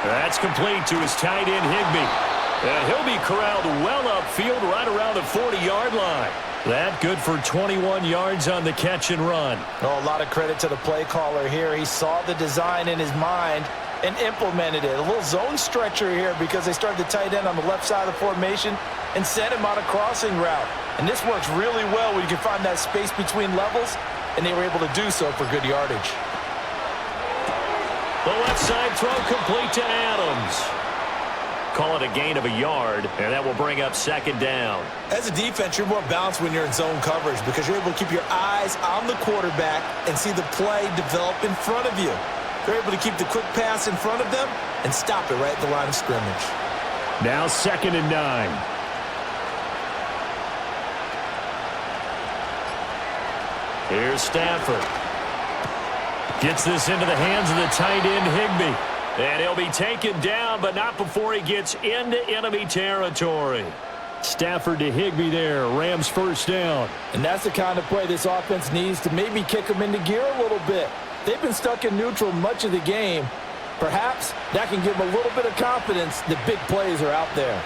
S5: That's complete to his tight end, Higbee. And he'll be corralled well upfield right around the 40-yard line. That good for 21 yards on the catch and run.
S3: Oh, a lot of credit to the play caller here. He saw the design in his mind and implemented it. A little zone stretcher here because they started the tight end on the left side of the formation and sent him on a crossing route. And this works really well when you can find that space between levels, and they were able to do so for good yardage.
S5: The left side throw complete to Adams. Call it a gain of a yard, and that will bring up 2nd down.
S3: As a defense, you're more balanced when you're in zone coverage because you're able to keep your eyes on the quarterback and see the play develop in front of you. They're able to keep the quick pass in front of them and stop it right at the line of scrimmage.
S5: Now 2nd and 9. Here's Stafford. Gets this into the hands of the tight end, Higbee. And he'll be taken down, but not before he gets into enemy territory. Stafford to Higbee there. Rams first down.
S3: And that's the kind of play this offense needs to maybe kick them into gear a little bit. They've been stuck in neutral much of the game. Perhaps that can give them a little bit of confidence that big plays are out there.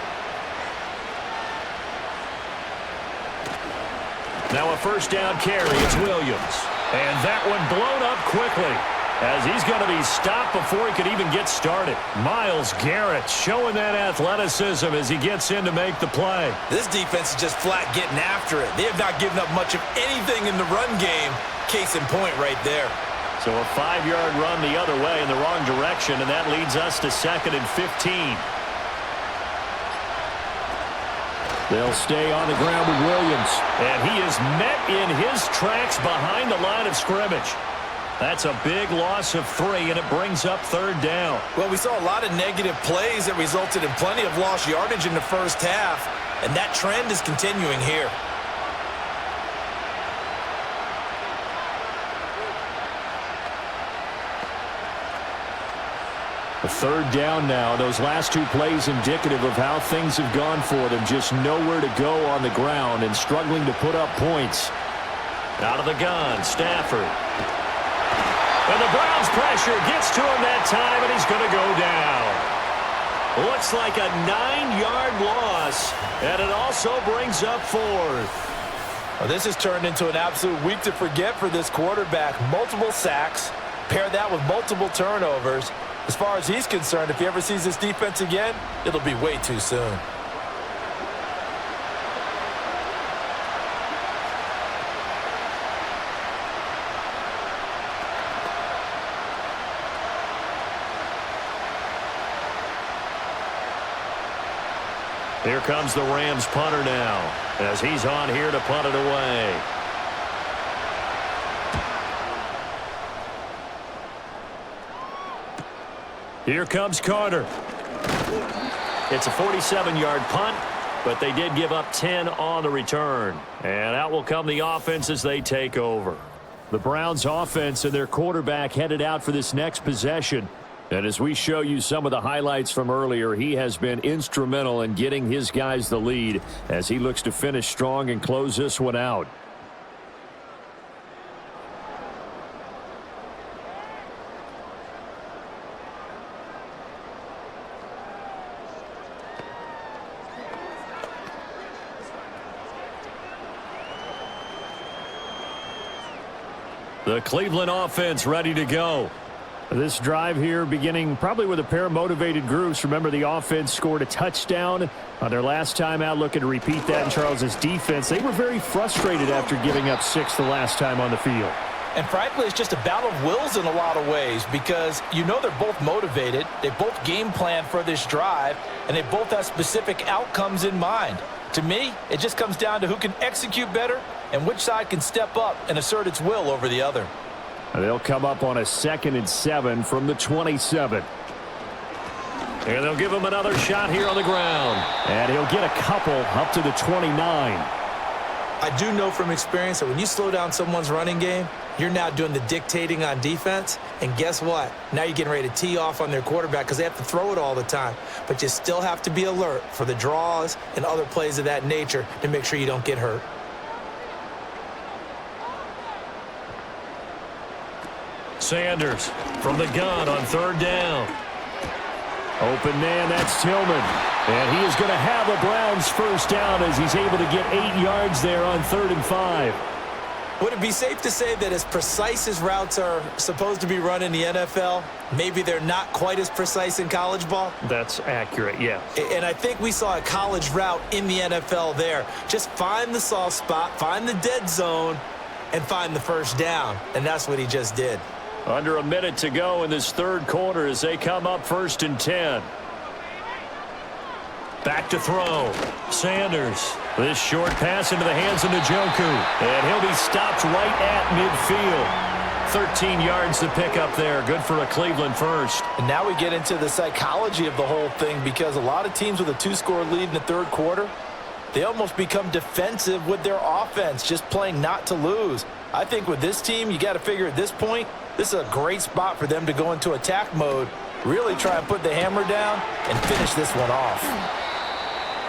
S5: Now a first down carry. It's Williams. And that one blown up quickly as he's going to be stopped before he could even get started. Myles Garrett showing that athleticism as he gets in to make the play.
S3: This defense is just flat getting after it. They have not given up much of anything in the run game. Case in point right there.
S5: So a 5-yard run the other way in the wrong direction, and that leads us to 2nd and 15. They'll stay on the ground with Williams. And he is met in his tracks behind the line of scrimmage. That's a big loss of 3, and it brings up 3rd down.
S3: Well, we saw a lot of negative plays that resulted in plenty of lost yardage in the first half, and that trend is continuing here.
S5: A 3rd down now. Those last 2 plays indicative of how things have gone for them. Just nowhere to go on the ground and struggling to put up points. Out of the gun, Stafford. And the Browns pressure gets to him that time, and he's going to go down. Looks like a 9-yard loss, and it also brings up 4th.
S3: Well, this has turned into an absolute week to forget for this quarterback. Multiple sacks, pair that with multiple turnovers. As far as he's concerned, if he ever sees this defense again, it'll be way too soon.
S5: Here comes the Rams punter now as he's on here to punt it away. Here comes Carter. It's a 47-yard punt, but they did give up 10 on the return. And out will come the offense as they take over. The Browns offense and their quarterback headed out for this next possession. And as we show you some of the highlights from earlier, he has been instrumental in getting his guys the lead as he looks to finish strong and close this one out. The Cleveland offense ready to go. This drive here beginning probably with a pair of motivated groups. Remember, the offense scored a touchdown on their last time out. Looking to repeat that in Charles's defense. They were very frustrated after giving up 6 the last time on the field.
S3: And frankly, it's just a battle of wills in a lot of ways because you know they're both motivated. They both game plan for this drive, and they both have specific outcomes in mind. To me, it just comes down to who can execute better and which side can step up and assert its will over the other.
S5: They'll come up on a 2nd and 7 from the 27. And they'll give him another shot here on the ground. And he'll get a couple up to the 29.
S3: I do know from experience that when you slow down someone's running game, you're now doing the dictating on defense. And guess what? Now you're getting ready to tee off on their quarterback because they have to throw it all the time. But you still have to be alert for the draws and other plays of that nature to make sure you don't get hurt.
S5: Sanders from the gun on third down. Open man, that's Tillman. And he is going to have a Browns first down as he's able to get 8 yards there on 3rd and 5.
S3: Would it be safe to say that as precise as routes are supposed to be run in the NFL, maybe they're not quite as precise in college ball?
S5: That's accurate, yeah.
S3: And I think we saw a college route in the NFL there. Just find the soft spot, find the dead zone, and find the first down. And that's what he just did.
S5: Under a minute to go in this third quarter as they come up 1st and 10. Back to throw. Sanders. This short pass into the hands of Njoku. And he'll be stopped right at midfield. 13 yards to pick up there. Good for a Cleveland first.
S3: And now we get into the psychology of the whole thing because a lot of teams with a 2-score lead in the third quarter, they almost become defensive with their offense, just playing not to lose. I think with this team, you got to figure at this point, this is a great spot for them to go into attack mode, really try and put the hammer down and finish this one off.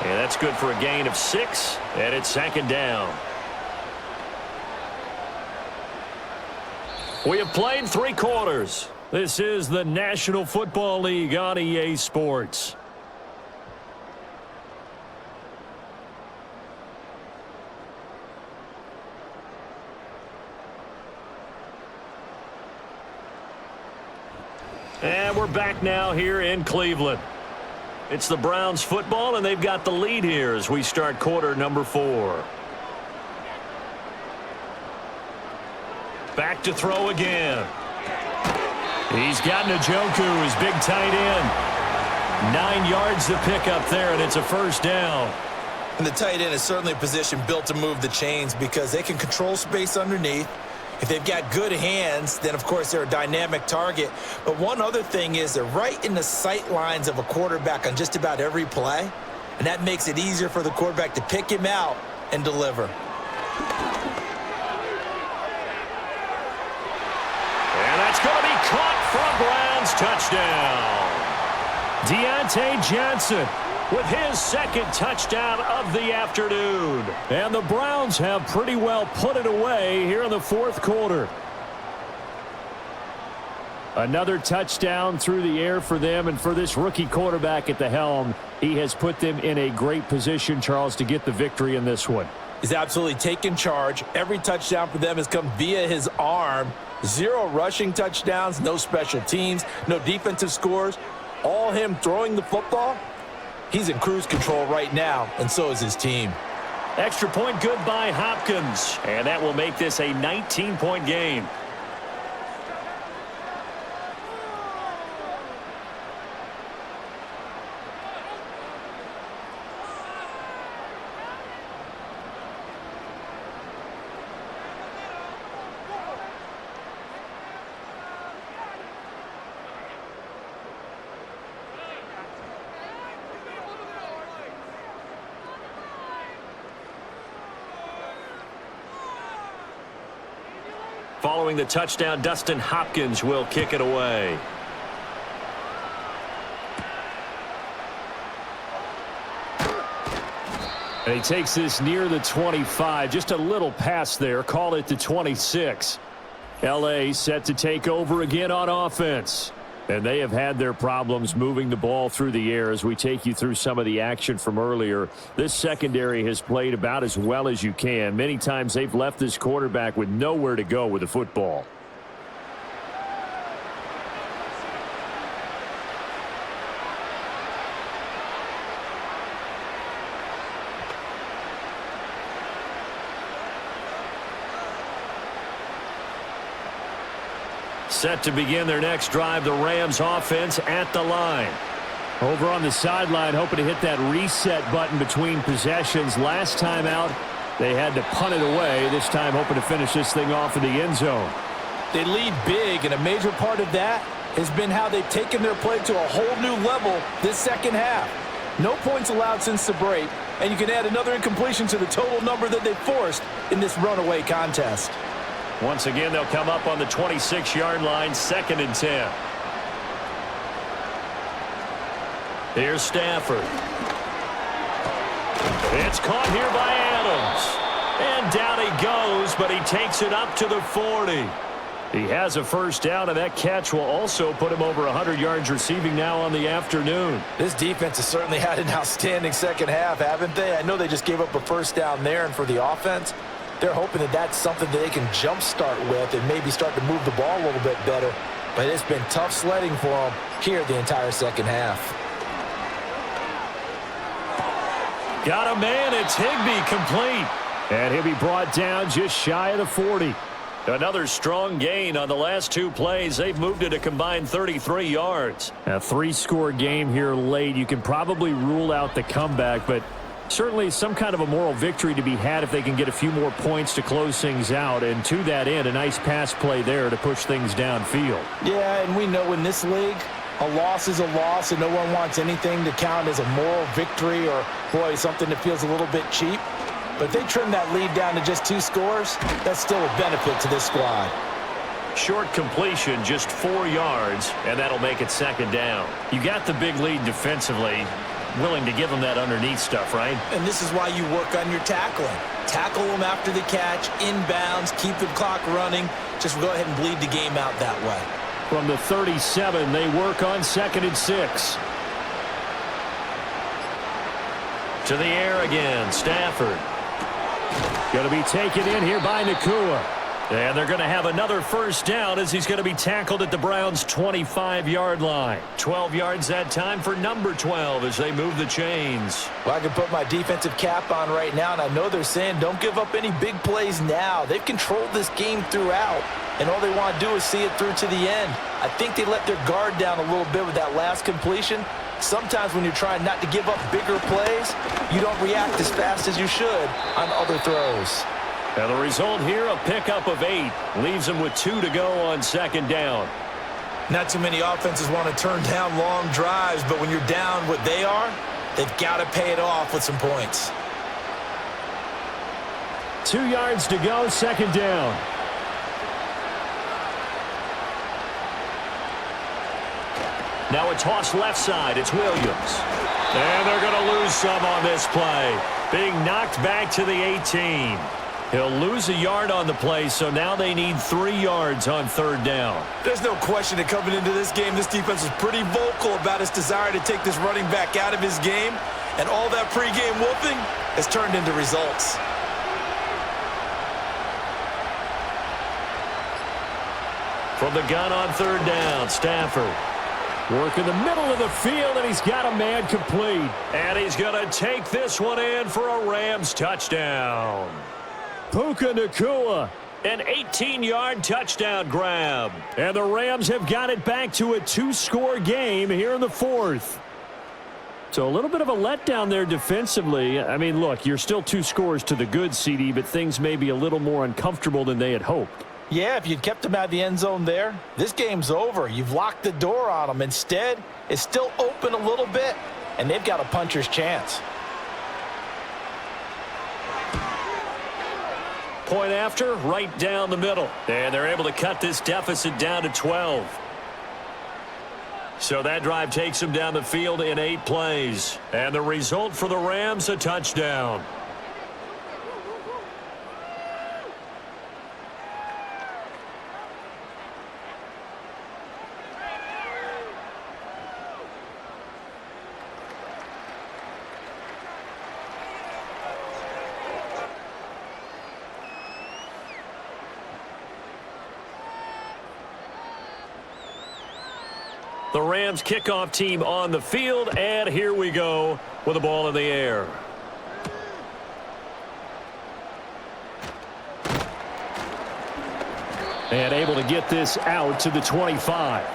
S5: And that's good for a gain of 6, and it's 2nd down. We have played 3 quarters. This is the National Football League on EA Sports. And we're back now here in Cleveland. It's the Browns football, and they've got the lead here as we start quarter number 4. Back to throw again. He's got Njoku, his big tight end. 9 yards to pick up there, and it's a first down.
S3: And the tight end is certainly a position built to move the chains because they can control space underneath. If they've got good hands, then, of course, they're a dynamic target. But one other thing is they're right in the sight lines of a quarterback on just about every play, and that makes it easier for the quarterback to pick him out and deliver.
S5: And that's going to be caught for a Browns touchdown. Deontay Johnson with his 2nd touchdown of the afternoon. And the Browns have pretty well put it away here in the 4th quarter. Another touchdown through the air for them, and for this rookie quarterback at the helm, he has put them in a great position, Charles, to get the victory in this one.
S3: He's absolutely taken charge. Every touchdown for them has come via his arm. 0 rushing touchdowns, no special teams, no defensive scores. All him throwing the football. He's in cruise control right now, and so is his team.
S5: Extra point good by Hopkins, and that will make this a 19-point game. Following the touchdown, Dustin Hopkins will kick it away. And he takes this near the 25. Just a little pass there. Call it the 26. L.A. set to take over again on offense. And they have had their problems moving the ball through the air as we take you through some of the action from earlier. This secondary has played about as well as you can. Many times they've left this quarterback with nowhere to go with the football. Set to begin their next drive, the Rams offense at the line. Over on the sideline, hoping to hit that reset button between possessions. Last time out, they had to punt it away. This time hoping to finish this thing off in the end zone.
S3: They lead big, and a major part of that has been how they've taken their play to a whole new level this second half. No points allowed since the break, and you can add another incompletion to the total number that they forced in this runaway contest.
S5: Once again, they'll come up on the 26-yard line, 2nd and 10. Here's Stafford. It's caught here by Adams. And down he goes, but he takes it up to the 40. He has a first down, and that catch will also put him over 100 yards receiving now on the afternoon.
S3: This defense has certainly had an outstanding second half, haven't they? I know they just gave up a first down there, and for the offense, they're hoping that that's something that they can jumpstart with and maybe start to move the ball a little bit better. But it's been tough sledding for them here the entire second half.
S5: Got a man, it's Higbee, complete. And he'll be brought down just shy of the 40. Another strong gain on the last 2 plays. They've moved it a combined 33 yards.
S2: A 3-score game here late. You can probably rule out the comeback, but certainly some kind of a moral victory to be had if they can get a few more points to close things out. And to that end, a nice pass play there to push things downfield.
S3: Yeah, and we know in this league, a loss is a loss, and no one wants anything to count as a moral victory or, boy, something that feels a little bit cheap. But if they trim that lead down to just 2 scores, that's still a benefit to this squad.
S5: Short completion, just 4 yards, and that'll make it 2nd down. You got the big lead defensively, willing to give them that underneath stuff, right?
S3: And this is why you work on your tackling. Tackle them after the catch, inbounds, keep the clock running. Just go ahead and bleed the game out that way.
S2: From the 37, they work on 2nd and 6.
S5: To the air again, Stafford.
S2: Going to be taken in here by Nakua.
S5: And they're going to have another first down as he's going to be tackled at the Browns' 25-yard line. 12 yards that time for number 12 as they move the chains.
S3: Well, I can put my defensive cap on right now, and I know they're saying don't give up any big plays now. They've controlled this game throughout, and all they want to do is see it through to the end. I think they let their guard down a little bit with that last completion. Sometimes when you're trying not to give up bigger plays, you don't react as fast as you should on other throws.
S5: And the result here, a pickup of 8. Leaves them with 2 to go on 2nd down.
S3: Not too many offenses want to turn down long drives, but when you're down what they are, they've got to pay it off with some points.
S2: 2 yards to go, 2nd down.
S5: Now a toss left side. It's Williams. And they're going to lose some on this play. Being knocked back to the 18. He'll lose a yard on the play, so now they need 3 yards on 3rd down.
S3: There's no question that coming into this game, this defense was pretty vocal about its desire to take this running back out of his game, and all that pregame whooping has turned into results.
S5: From the gun on 3rd down, Stafford.
S2: Work in the middle of the field, and he's got a man complete.
S5: And he's going to take this one in for a Rams touchdown.
S2: Puka Nacua.
S5: An 18-yard touchdown grab.
S2: And the Rams have got it back to a 2-score game here in the 4th. So a little bit of a letdown there defensively. I mean, look, you're still 2 scores to the good, CD, but things may be a little more uncomfortable than they had hoped.
S3: Yeah, if you'd kept them out of the end zone there, this game's over. You've locked the door on them. Instead, it's still open a little bit, and they've got a puncher's chance.
S5: Point after, right down the middle. And they're able to cut this deficit down to 12. So that drive takes them down the field in 8 plays. And the result for the Rams, a touchdown. The Rams kickoff team on the field, and here we go with the ball in the air.
S2: And able to get this out to the 25.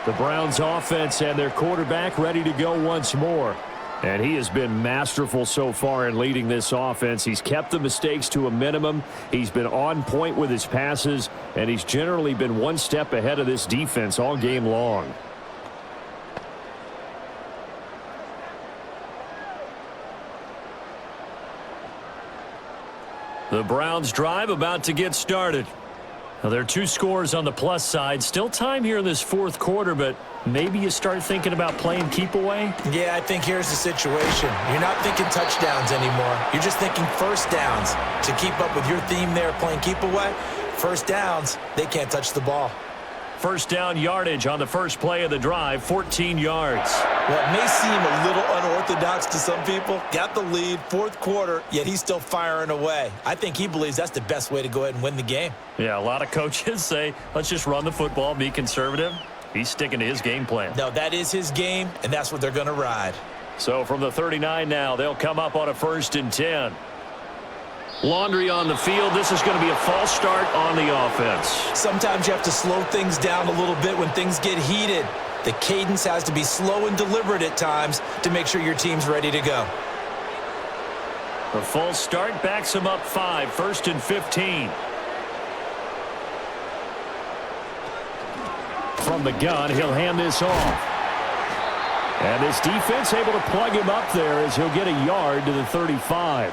S2: The Browns offense and their quarterback ready to go once more. And he has been masterful so far in leading this offense. He's kept the mistakes to a minimum. He's been on point with his passes, and he's generally been one step ahead of this defense all game long. The Browns drive about to get started. Now, there are 2 scores on the plus side. Still time here in this fourth quarter, but maybe you start thinking about playing keep away?
S3: Yeah, I think here's the situation. You're not thinking touchdowns anymore. You're just thinking first downs. To keep up with your theme there, playing keep away, first downs, they can't touch the ball.
S2: First down yardage on the first play of the drive, 14 yards.
S3: Well, it may seem a little unorthodox to some people. Got the lead, fourth quarter, yet he's still firing away. I think he believes that's the best way to go ahead and win the game.
S2: Yeah, a lot of coaches say, let's just run the football, be conservative. He's sticking to his game plan.
S3: No, that is his game, and that's what they're going to ride.
S2: So from the 39 now, they'll come up on a 1st and 10. Laundry on the field. This is going to be a false start on the offense. Sometimes you have to slow things down a little bit when things get heated. The cadence has to be slow and deliberate at times to make sure your team's ready to go. The false start backs him up 5, 1st and 15.
S5: From the gun, he'll hand this off. And this defense able to plug him up there as he'll get a yard to the 35.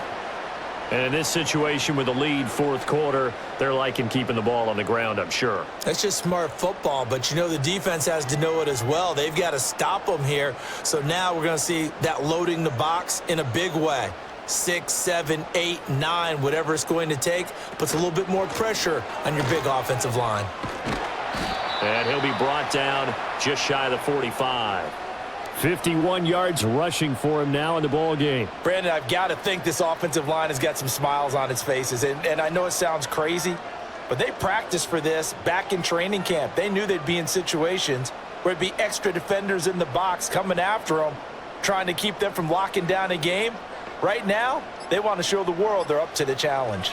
S2: And in this situation with the lead fourth quarter, they're liking keeping the ball on the ground, I'm sure.
S3: That's just smart football, but you know the defense has to know it as well. They've got to stop them here. So now we're going to see that loading the box in a big way. 6, 7, 8, 9, whatever it's going to take, puts a little bit more pressure on your big offensive line.
S2: And he'll be brought down just shy of the 45.
S5: 51 yards rushing for him now in the ball game.
S3: Brandon, I've got to think this offensive line has got some smiles on its faces. And I know it sounds crazy, but they practiced for this back in training camp. They knew they'd be in situations where it'd be extra defenders in the box coming after them, trying to keep them from locking down a game. Right now, they want to show the world they're up to the challenge.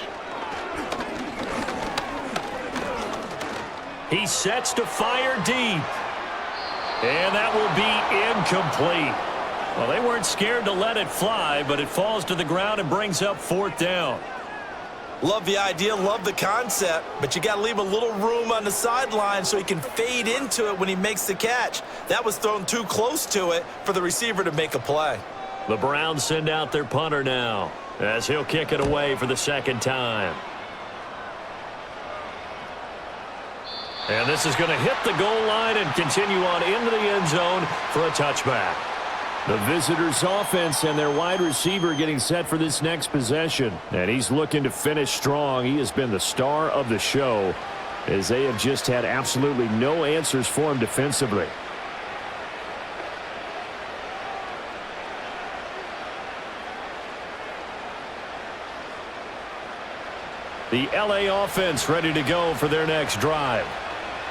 S2: He sets to fire deep. And that will be incomplete. Well, they weren't scared to let it fly, but it falls to the ground and brings up 4th down.
S3: Love the idea, love the concept, but you got to leave a little room on the sideline so he can fade into it when he makes the catch. That was thrown too close to it for the receiver to make a play.
S2: The Browns send out their punter now as he'll kick it away for the 2nd time. And this is going to hit the goal line and continue on into the end zone for a touchback.
S5: The visitors' offense and their wide receiver getting set for this next possession. And he's looking to finish strong. He has been the star of the show as they have just had absolutely no answers for him defensively.
S2: The LA offense ready to go for their next drive.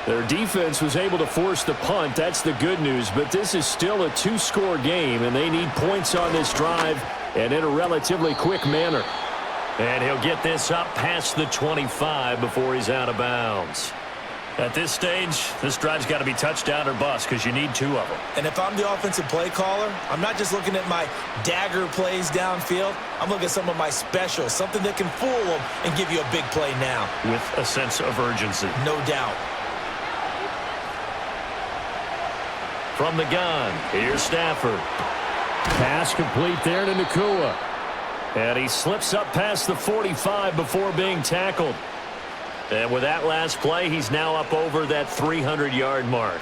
S5: Their defense was able to force the punt. That's the good news. But this is still a 2-score game, and they need points on this drive and in a relatively quick manner.
S2: And he'll get this up past the 25 before he's out of bounds. At this stage, this drive's got to be touchdown or bust because you need 2 of them.
S3: And if I'm the offensive play caller, I'm not just looking at my dagger plays downfield. I'm looking at some of my specials, something that can fool them and give you a big play now.
S2: With a sense of urgency.
S3: No doubt.
S2: From the gun, here's Stafford.
S5: Pass complete there to Nakua.
S2: And he slips up past the 45 before being tackled. And with that last play, he's now up over that 300-yard mark.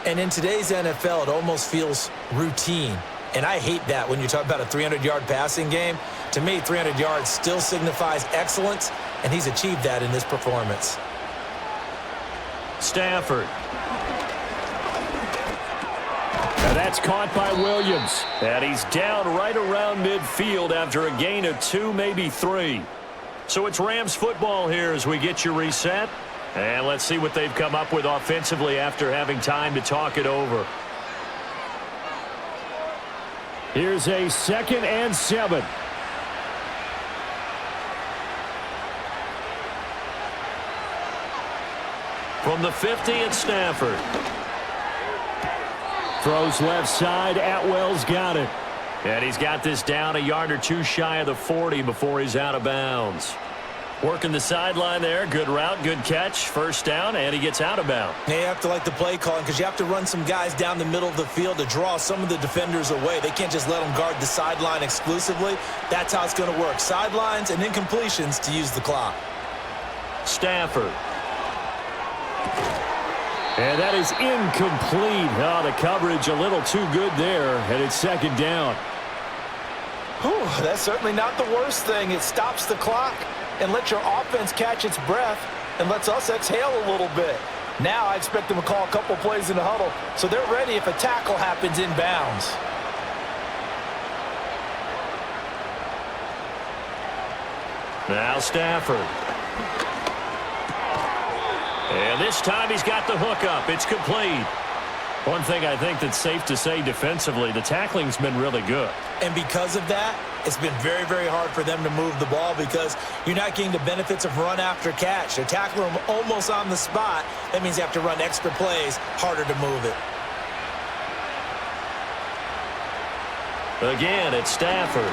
S3: And in today's NFL, it almost feels routine. And I hate that when you talk about a 300-yard passing game. To me, 300 yards still signifies excellence, and he's achieved that in this performance.
S2: Stafford.
S5: And that's caught by Williams.
S2: And he's down right around midfield after a gain of 2, maybe 3. So it's Rams football here as we get you reset. And let's see what they've come up with offensively after having time to talk it over.
S5: Here's a 2nd and 7.
S2: From the 50, it's Stafford.
S5: Throws left side. Atwell's got it.
S2: And he's got this down a yard or 2 shy of the 40 before he's out of bounds. Working the sideline there. Good route, good catch. First down, and he gets out of bounds.
S3: Yeah, you have to like the play calling because you have to run some guys down the middle of the field to draw some of the defenders away. They can't just let them guard the sideline exclusively. That's how it's going to work. Sidelines and incompletions to use the clock.
S2: Stafford. And that is incomplete. Oh, the coverage a little too good there, and it's second down.
S3: Whew, that's certainly not the worst thing. It stops the clock and lets your offense catch its breath and lets us exhale a little bit. Now I expect them to call a couple plays in the huddle so they're ready if a tackle happens in bounds.
S2: Now Stafford. And this time he's got the hook up. It's complete. One thing I think that's safe to say defensively, the tackling's been really good.
S3: And because of that, it's been very, very hard for them to move the ball because you're not getting the benefits of run after catch. They're tackling them almost on the spot. That means you have to run extra plays, harder to move it.
S2: Again, it's Stafford.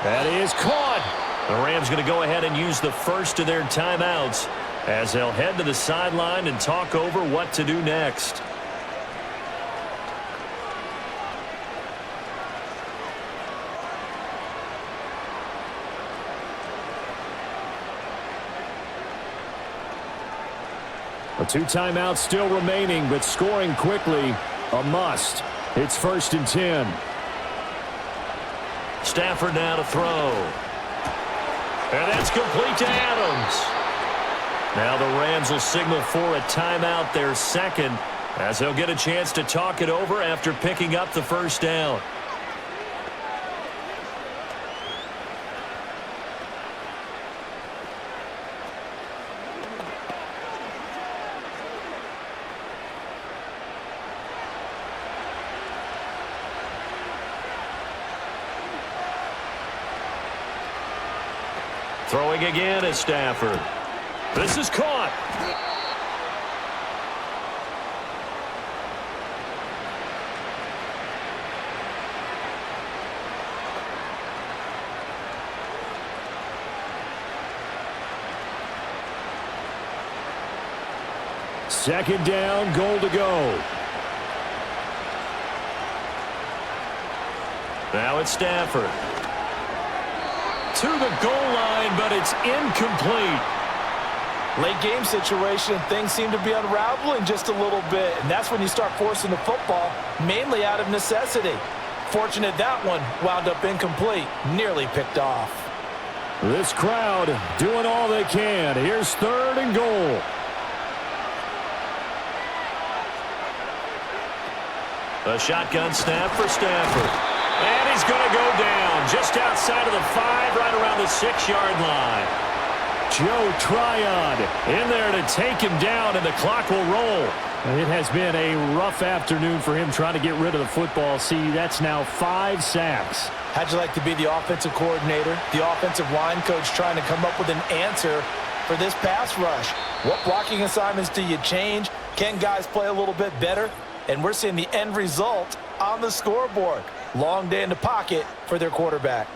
S2: That is caught. The Rams going to go ahead and use the first of their timeouts as they'll head to the sideline and talk over what to do next.
S5: The 2 timeouts still remaining, but scoring quickly, a must. It's 1st and 10.
S2: Stafford now to throw. And that's complete to Adams. Now the Rams will signal for a timeout, their second, as they'll get a chance to talk it over after picking up the first down. Throwing again is Stafford. This is caught.
S5: Second down, goal to go.
S2: Now it's Stafford. To the goal line, but it's incomplete.
S3: Late game situation, things seem to be unraveling just a little bit, and that's when you start forcing the football, mainly out of necessity. Fortunate that one wound up incomplete, nearly picked off.
S5: This crowd doing all they can. Here's 3rd and goal.
S2: A shotgun snap for Stafford. And he's going to go down just outside of the 5, right around the 6-yard line.
S5: Joe Tryon in there to take him down, and the clock will roll. It has been a rough afternoon for him trying to get rid of the football. See, that's now 5 sacks.
S3: How'd you like to be the offensive coordinator, the offensive line coach trying to come up with an answer for this pass rush? What blocking assignments do you change? Can guys play a little bit better? And we're seeing the end result on the scoreboard. Long day in the pocket for their quarterback.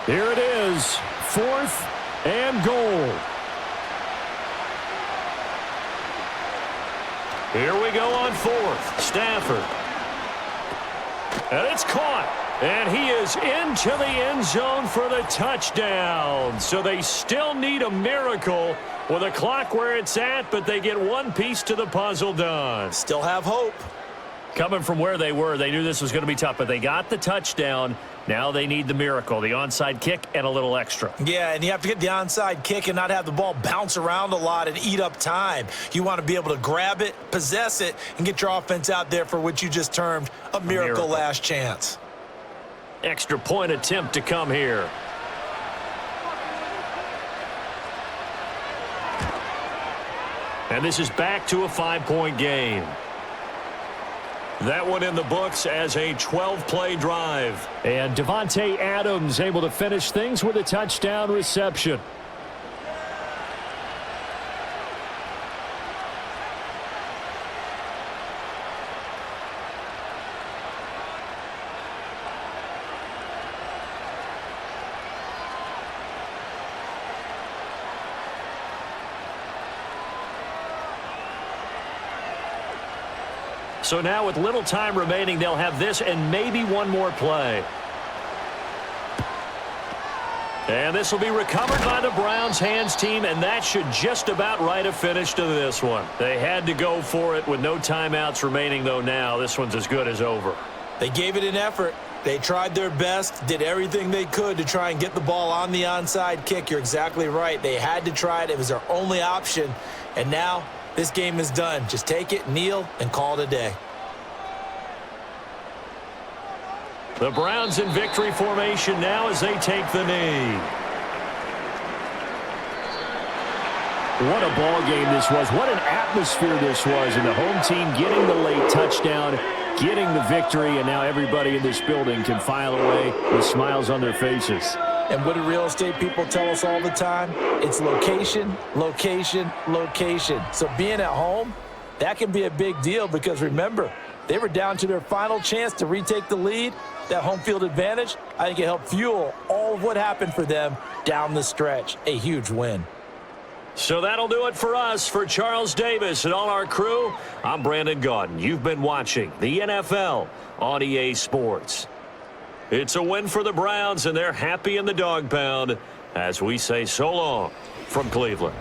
S5: Here it is, 4th and goal.
S2: Here we go on 4th. Stafford. And it's caught. And he is into the end zone for the touchdown. So they still need a miracle with the clock where it's at, but they get one piece to the puzzle done.
S3: Still have hope.
S2: Coming from where they were, they knew this was going to be tough, but they got the touchdown. Now they need the miracle, the onside kick and a little extra.
S3: Yeah, and you have to get the onside kick and not have the ball bounce around a lot and eat up time. You want to be able to grab it, possess it, and get your offense out there for what you just termed a miracle last chance.
S2: Extra point attempt to come here. And this is back to a 5-point game. That one in the books as a 12-play drive.
S5: And Davante Adams able to finish things with a touchdown reception.
S2: So now with little time remaining, they'll have this and maybe one more play. And this will be recovered by the Browns hands team, and that should just about write a finish to this one. They had to go for it with no timeouts remaining, though now. This one's as good as over.
S3: They gave it an effort. They tried their best, did everything they could to try and get the ball on the onside kick. You're exactly right. They had to try it. It was their only option. And now this game is done. Just take it, kneel, and call it a day.
S2: The Browns in victory formation now as they take the knee.
S5: What a ball game this was. What an atmosphere this was. And the home team getting the late touchdown, getting the victory, and now everybody in this building can file away with smiles on their faces.
S3: And what do real estate people tell us all the time? It's location, location, location. So being at home, that can be a big deal because remember, they were down to their final chance to retake the lead. That home field advantage, I think it helped fuel all of what happened for them down the stretch. A huge win.
S2: So that'll do it for us. For Charles Davis and all our crew, I'm Brandon Gaudin. You've been watching the NFL on EA Sports. It's a win for the Browns, and they're happy in the dog pound as we say so long from Cleveland.